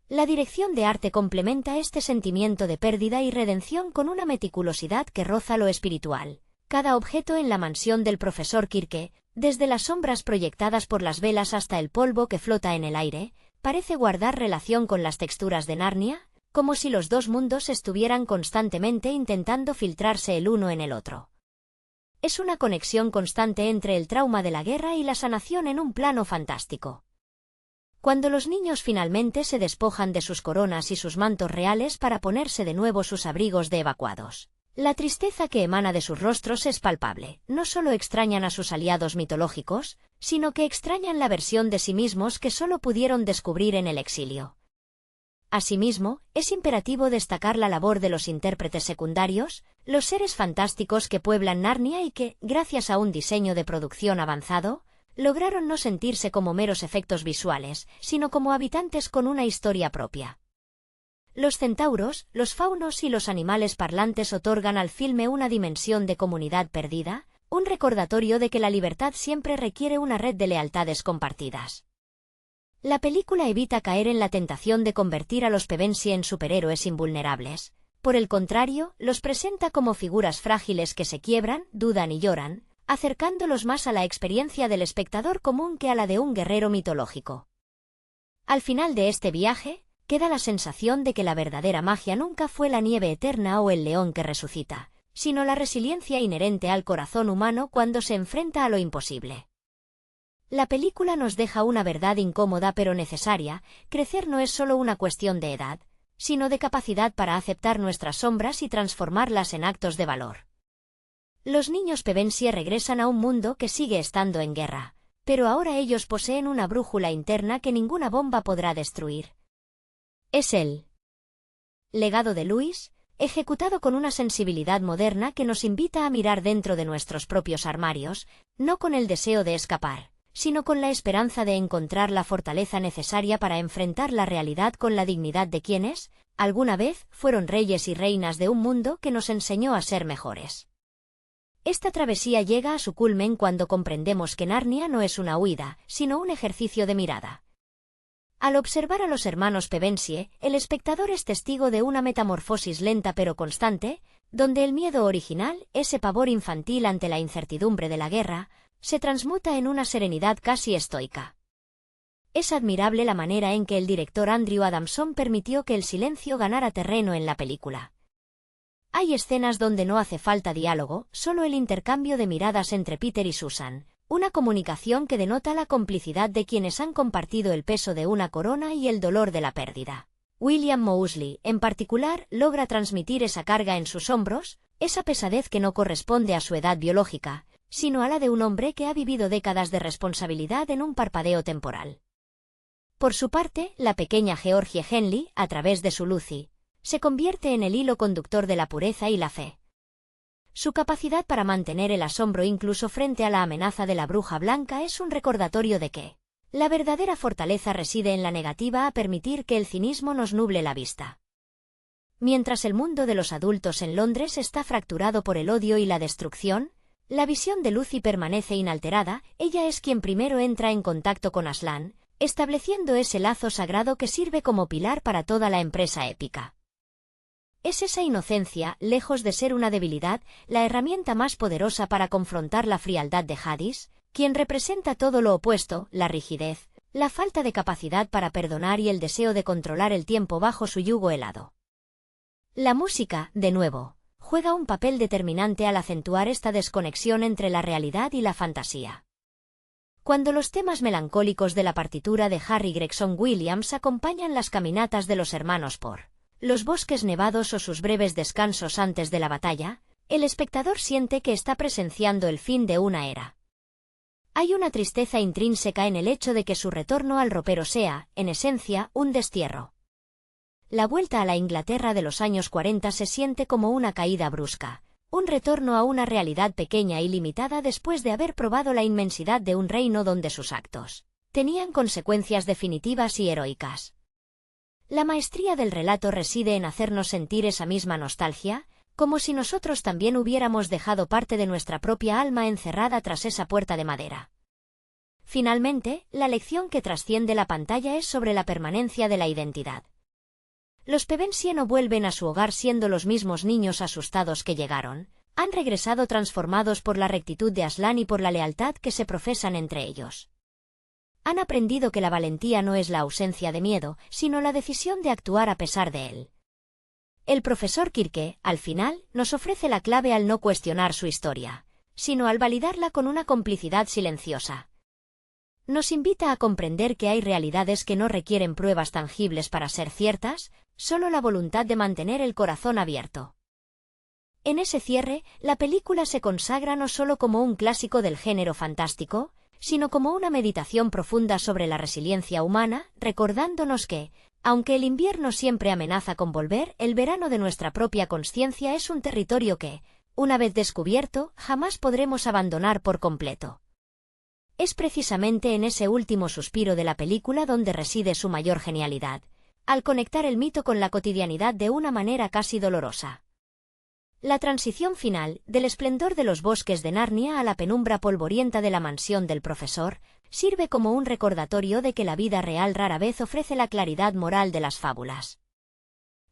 La dirección de arte complementa este sentimiento de pérdida y redención con una meticulosidad que roza lo espiritual. Cada objeto en la mansión del profesor Kirke, desde las sombras proyectadas por las velas hasta el polvo que flota en el aire, parece guardar relación con las texturas de Narnia, como si los dos mundos estuvieran constantemente intentando filtrarse el uno en el otro. Es una conexión constante entre el trauma de la guerra y la sanación en un plano fantástico. Cuando los niños finalmente se despojan de sus coronas y sus mantos reales para ponerse de nuevo sus abrigos de evacuados, la tristeza que emana de sus rostros es palpable. No solo extrañan a sus aliados mitológicos, sino que extrañan la versión de sí mismos que solo pudieron descubrir en el exilio. Asimismo, es imperativo destacar la labor de los intérpretes secundarios, los seres fantásticos que pueblan Narnia y que, gracias a un diseño de producción avanzado, lograron no sentirse como meros efectos visuales, sino como habitantes con una historia propia. Los centauros, los faunos y los animales parlantes otorgan al filme una dimensión de comunidad perdida, un recordatorio de que la libertad siempre requiere una red de lealtades compartidas. La película evita caer en la tentación de convertir a los Pevensie en superhéroes invulnerables. Por el contrario, los presenta como figuras frágiles que se quiebran, dudan y lloran, acercándolos más a la experiencia del espectador común que a la de un guerrero mitológico. Al final de este viaje, queda la sensación de que la verdadera magia nunca fue la nieve eterna o el león que resucita, sino la resiliencia inherente al corazón humano cuando se enfrenta a lo imposible. La película nos deja una verdad incómoda pero necesaria: crecer no es solo una cuestión de edad, sino de capacidad para aceptar nuestras sombras y transformarlas en actos de valor. Los niños Pevensie regresan a un mundo que sigue estando en guerra, pero ahora ellos poseen una brújula interna que ninguna bomba podrá destruir. Es el legado de Lewis, ejecutado con una sensibilidad moderna que nos invita a mirar dentro de nuestros propios armarios, no con el deseo de escapar, sino con la esperanza de encontrar la fortaleza necesaria para enfrentar la realidad con la dignidad de quienes, alguna vez, fueron reyes y reinas de un mundo que nos enseñó a ser mejores. Esta travesía llega a su culmen cuando comprendemos que Narnia no es una huida, sino un ejercicio de mirada. Al observar a los hermanos Pevensie, el espectador es testigo de una metamorfosis lenta pero constante, donde el miedo original, ese pavor infantil ante la incertidumbre de la guerra, se transmuta en una serenidad casi estoica. Es admirable la manera en que el director Andrew Adamson permitió que el silencio ganara terreno en la película. Hay escenas donde no hace falta diálogo, solo el intercambio de miradas entre Peter y Susan, una comunicación que denota la complicidad de quienes han compartido el peso de una corona y el dolor de la pérdida. William Moseley, en particular, logra transmitir esa carga en sus hombros, esa pesadez que no corresponde a su edad biológica, sino a la de un hombre que ha vivido décadas de responsabilidad en un parpadeo temporal. Por su parte, la pequeña Georgie Henley, a través de su Lucy, se convierte en el hilo conductor de la pureza y la fe. Su capacidad para mantener el asombro incluso frente a la amenaza de la bruja blanca es un recordatorio de que la verdadera fortaleza reside en la negativa a permitir que el cinismo nos nuble la vista. Mientras el mundo de los adultos en Londres está fracturado por el odio y la destrucción, la visión de Lucy permanece inalterada. Ella es quien primero entra en contacto con Aslan, estableciendo ese lazo sagrado que sirve como pilar para toda la empresa épica. Es esa inocencia, lejos de ser una debilidad, la herramienta más poderosa para confrontar la frialdad de Jadis, quien representa todo lo opuesto: la rigidez, la falta de capacidad para perdonar y el deseo de controlar el tiempo bajo su yugo helado. La música, de nuevo, juega un papel determinante al acentuar esta desconexión entre la realidad y la fantasía. Cuando los temas melancólicos de la partitura de Harry Gregson Williams acompañan las caminatas de los hermanos por los bosques nevados o sus breves descansos antes de la batalla, el espectador siente que está presenciando el fin de una era. Hay una tristeza intrínseca en el hecho de que su retorno al ropero sea, en esencia, un destierro. La vuelta a la Inglaterra de los años 40 se siente como una caída brusca, un retorno a una realidad pequeña y limitada después de haber probado la inmensidad de un reino donde sus actos tenían consecuencias definitivas y heroicas. La maestría del relato reside en hacernos sentir esa misma nostalgia, como si nosotros también hubiéramos dejado parte de nuestra propia alma encerrada tras esa puerta de madera. Finalmente, la lección que trasciende la pantalla es sobre la permanencia de la identidad. Los Pevensie no vuelven a su hogar siendo los mismos niños asustados que llegaron, han regresado transformados por la rectitud de Aslan y por la lealtad que se profesan entre ellos. Han aprendido que la valentía no es la ausencia de miedo, sino la decisión de actuar a pesar de él. El profesor Kirke, al final, nos ofrece la clave al no cuestionar su historia, sino al validarla con una complicidad silenciosa. Nos invita a comprender que hay realidades que no requieren pruebas tangibles para ser ciertas, solo la voluntad de mantener el corazón abierto. En ese cierre, la película se consagra no solo como un clásico del género fantástico, sino como una meditación profunda sobre la resiliencia humana, recordándonos que, aunque el invierno siempre amenaza con volver, el verano de nuestra propia consciencia es un territorio que, una vez descubierto, jamás podremos abandonar por completo. Es precisamente en ese último suspiro de la película donde reside su mayor genialidad, al conectar el mito con la cotidianidad de una manera casi dolorosa. La transición final, del esplendor de los bosques de Narnia a la penumbra polvorienta de la mansión del profesor, sirve como un recordatorio de que la vida real rara vez ofrece la claridad moral de las fábulas.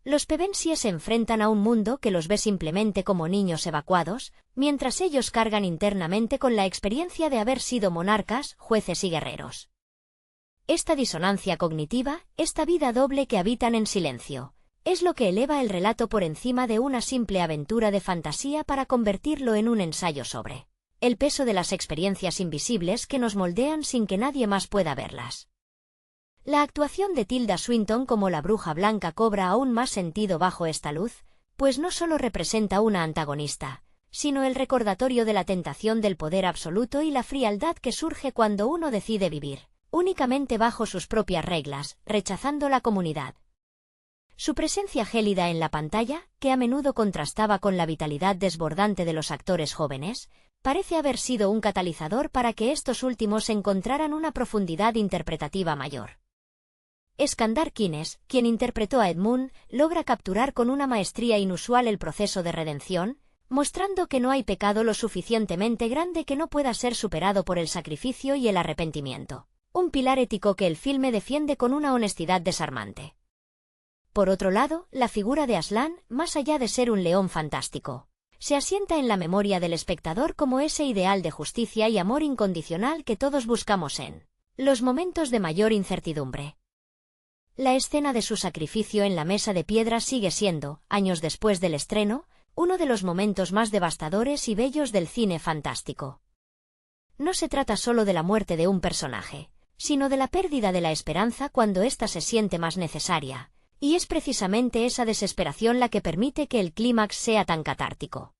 Los Pevensie se enfrentan a un mundo que los ve simplemente como niños evacuados, mientras ellos cargan internamente con la experiencia de haber sido monarcas, jueces y guerreros. Esta disonancia cognitiva, esta vida doble que habitan en silencio, es lo que eleva el relato por encima de una simple aventura de fantasía para convertirlo en un ensayo sobre el peso de las experiencias invisibles que nos moldean sin que nadie más pueda verlas. La actuación de Tilda Swinton como la Bruja Blanca cobra aún más sentido bajo esta luz, pues no solo representa una antagonista, sino el recordatorio de la tentación del poder absoluto y la frialdad que surge cuando uno decide vivir únicamente bajo sus propias reglas, rechazando la comunidad. Su presencia gélida en la pantalla, que a menudo contrastaba con la vitalidad desbordante de los actores jóvenes, parece haber sido un catalizador para que estos últimos encontraran una profundidad interpretativa mayor. Skandar Kines, quien interpretó a Edmund, logra capturar con una maestría inusual el proceso de redención, mostrando que no hay pecado lo suficientemente grande que no pueda ser superado por el sacrificio y el arrepentimiento, un pilar ético que el filme defiende con una honestidad desarmante. Por otro lado, la figura de Aslan, más allá de ser un león fantástico, se asienta en la memoria del espectador como ese ideal de justicia y amor incondicional que todos buscamos en los momentos de mayor incertidumbre. La escena de su sacrificio en la mesa de piedra sigue siendo, años después del estreno, uno de los momentos más devastadores y bellos del cine fantástico. No se trata solo de la muerte de un personaje, sino de la pérdida de la esperanza cuando ésta se siente más necesaria. Y es precisamente esa desesperación la que permite que el clímax sea tan catártico.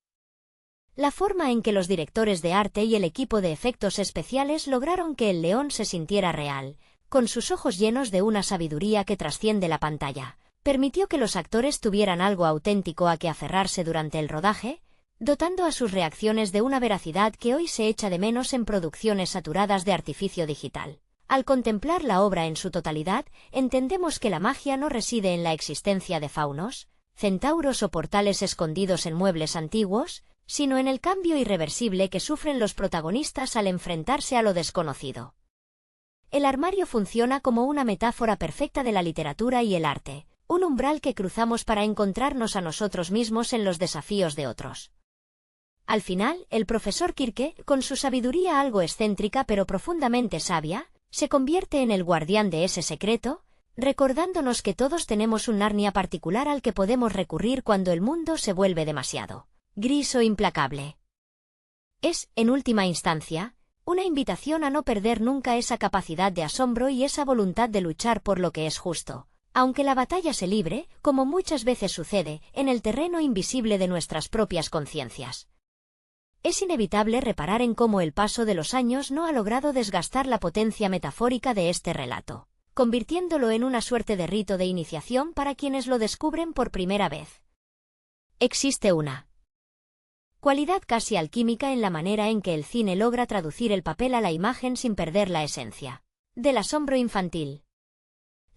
La forma en que los directores de arte y el equipo de efectos especiales lograron que el león se sintiera real, con sus ojos llenos de una sabiduría que trasciende la pantalla, permitió que los actores tuvieran algo auténtico a que aferrarse durante el rodaje, dotando a sus reacciones de una veracidad que hoy se echa de menos en producciones saturadas de artificio digital. Al contemplar la obra en su totalidad, entendemos que la magia no reside en la existencia de faunos, centauros o portales escondidos en muebles antiguos, sino en el cambio irreversible que sufren los protagonistas al enfrentarse a lo desconocido. El armario funciona como una metáfora perfecta de la literatura y el arte, un umbral que cruzamos para encontrarnos a nosotros mismos en los desafíos de otros. Al final, el profesor Kirke, con su sabiduría algo excéntrica pero profundamente sabia, se convierte en el guardián de ese secreto, recordándonos que todos tenemos un Narnia particular al que podemos recurrir cuando el mundo se vuelve demasiado gris o implacable. Es, en última instancia, una invitación a no perder nunca esa capacidad de asombro y esa voluntad de luchar por lo que es justo, aunque la batalla se libre, como muchas veces sucede, en el terreno invisible de nuestras propias conciencias. Es inevitable reparar en cómo el paso de los años no ha logrado desgastar la potencia metafórica de este relato, convirtiéndolo en una suerte de rito de iniciación para quienes lo descubren por primera vez. Existe una cualidad casi alquímica en la manera en que el cine logra traducir el papel a la imagen sin perder la esencia del asombro infantil.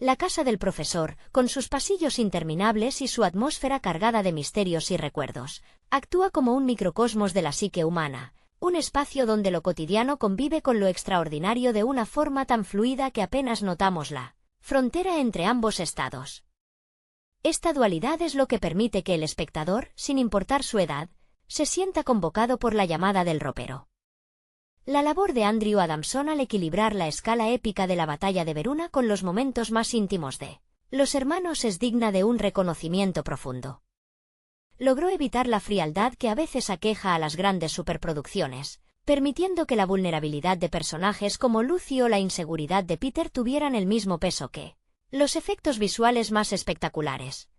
La casa del profesor, con sus pasillos interminables y su atmósfera cargada de misterios y recuerdos, actúa como un microcosmos de la psique humana, un espacio donde lo cotidiano convive con lo extraordinario de una forma tan fluida que apenas notamos la frontera entre ambos estados. Esta dualidad es lo que permite que el espectador, sin importar su edad, se sienta convocado por la llamada del ropero. La labor de Andrew Adamson al equilibrar la escala épica de la batalla de Veruna con los momentos más íntimos de los hermanos es digna de un reconocimiento profundo. Logró evitar la frialdad que a veces aqueja a las grandes superproducciones, permitiendo que la vulnerabilidad de personajes como Lucy o la inseguridad de Peter tuvieran el mismo peso que los efectos visuales más espectaculares.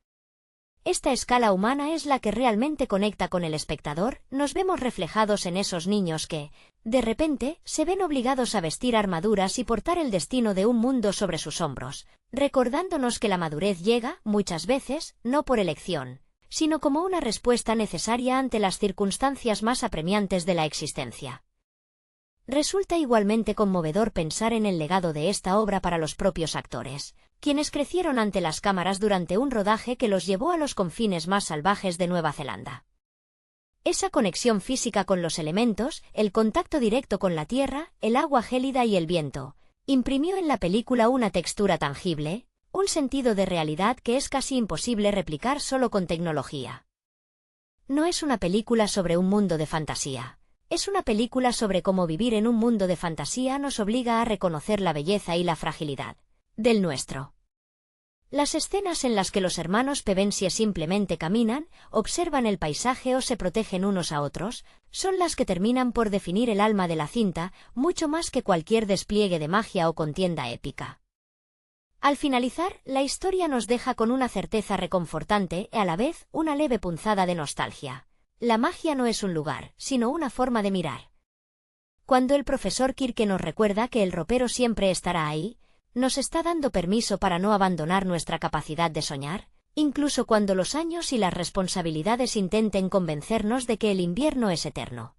Esta escala humana es la que realmente conecta con el espectador. Nos vemos reflejados en esos niños que, de repente, se ven obligados a vestir armaduras y portar el destino de un mundo sobre sus hombros, recordándonos que la madurez llega, muchas veces, no por elección, sino como una respuesta necesaria ante las circunstancias más apremiantes de la existencia. Resulta igualmente conmovedor pensar en el legado de esta obra para los propios actores, quienes crecieron ante las cámaras durante un rodaje que los llevó a los confines más salvajes de Nueva Zelanda. Esa conexión física con los elementos, el contacto directo con la tierra, el agua gélida y el viento, imprimió en la película una textura tangible, un sentido de realidad que es casi imposible replicar solo con tecnología. No es una película sobre un mundo de fantasía. Es una película sobre cómo vivir en un mundo de fantasía nos obliga a reconocer la belleza y la fragilidad del nuestro. Las escenas en las que los hermanos Pevensie simplemente caminan, observan el paisaje o se protegen unos a otros, son las que terminan por definir el alma de la cinta, mucho más que cualquier despliegue de magia o contienda épica. Al finalizar, la historia nos deja con una certeza reconfortante y a la vez una leve punzada de nostalgia. La magia no es un lugar, sino una forma de mirar. Cuando el profesor Kirke nos recuerda que el ropero siempre estará ahí, nos está dando permiso para no abandonar nuestra capacidad de soñar, incluso cuando los años y las responsabilidades intenten convencernos de que el invierno es eterno.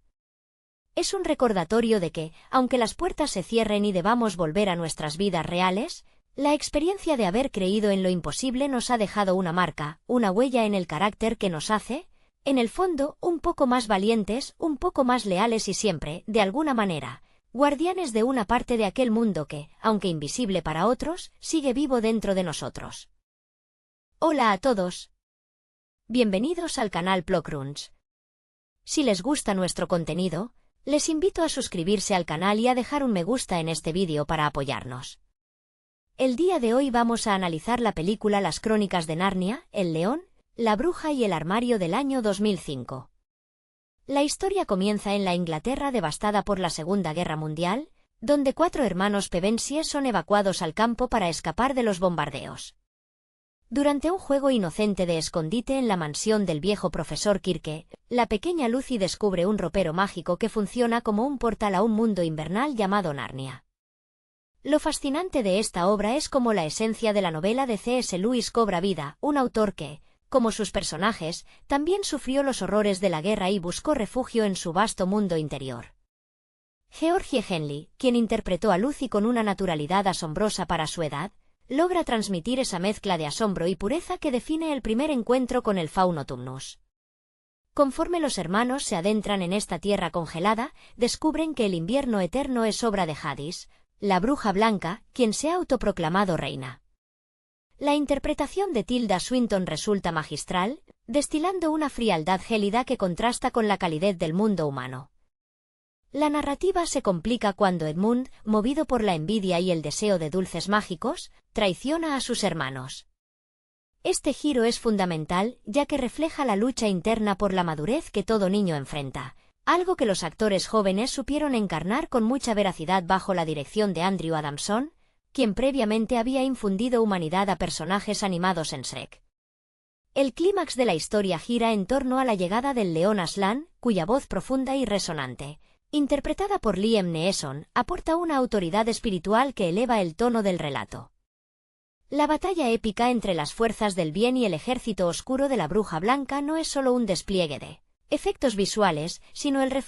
Es un recordatorio de que, aunque las puertas se cierren y debamos volver a nuestras vidas reales, la experiencia de haber creído en lo imposible nos ha dejado una marca, una huella en el carácter que nos hace, en el fondo, un poco más valientes, un poco más leales y siempre, de alguna manera, guardianes de una parte de aquel mundo que, aunque invisible para otros, sigue vivo dentro de nosotros. Hola a todos. Bienvenidos al canal Plokrunch. Si les gusta nuestro contenido, les invito a suscribirse al canal y a dejar un me gusta en este vídeo para apoyarnos. El día de hoy vamos a analizar la película Las Crónicas de Narnia, El León, La Bruja y el Armario del año 2005. La historia comienza en la Inglaterra devastada por la Segunda Guerra Mundial, donde 4 hermanos Pevensie son evacuados al campo para escapar de los bombardeos. Durante un juego inocente de escondite en la mansión del viejo profesor Kirke, la pequeña Lucy descubre un ropero mágico que funciona como un portal a un mundo invernal llamado Narnia. Lo fascinante de esta obra es cómo la esencia de la novela de C.S. Lewis cobra vida, un autor que, como sus personajes, también sufrió los horrores de la guerra y buscó refugio en su vasto mundo interior. Georgie Henley, quien interpretó a Lucy con una naturalidad asombrosa para su edad, logra transmitir esa mezcla de asombro y pureza que define el primer encuentro con el fauno Tumnus. Conforme los hermanos se adentran en esta tierra congelada, descubren que el invierno eterno es obra de Hadis, la bruja blanca, quien se ha autoproclamado reina. La interpretación de Tilda Swinton resulta magistral, destilando una frialdad gélida que contrasta con la calidez del mundo humano. La narrativa se complica cuando Edmund, movido por la envidia y el deseo de dulces mágicos, traiciona a sus hermanos. Este giro es fundamental, ya que refleja la lucha interna por la madurez que todo niño enfrenta, algo que los actores jóvenes supieron encarnar con mucha veracidad bajo la dirección de Andrew Adamson, quien previamente había infundido humanidad a personajes animados en Shrek. El clímax de la historia gira en torno a la llegada del león Aslan, cuya voz profunda y resonante, interpretada por Liam Neeson, aporta una autoridad espiritual que eleva el tono del relato. La batalla épica entre las fuerzas del bien y el ejército oscuro de la Bruja Blanca no es solo un despliegue de efectos visuales, sino el reflejo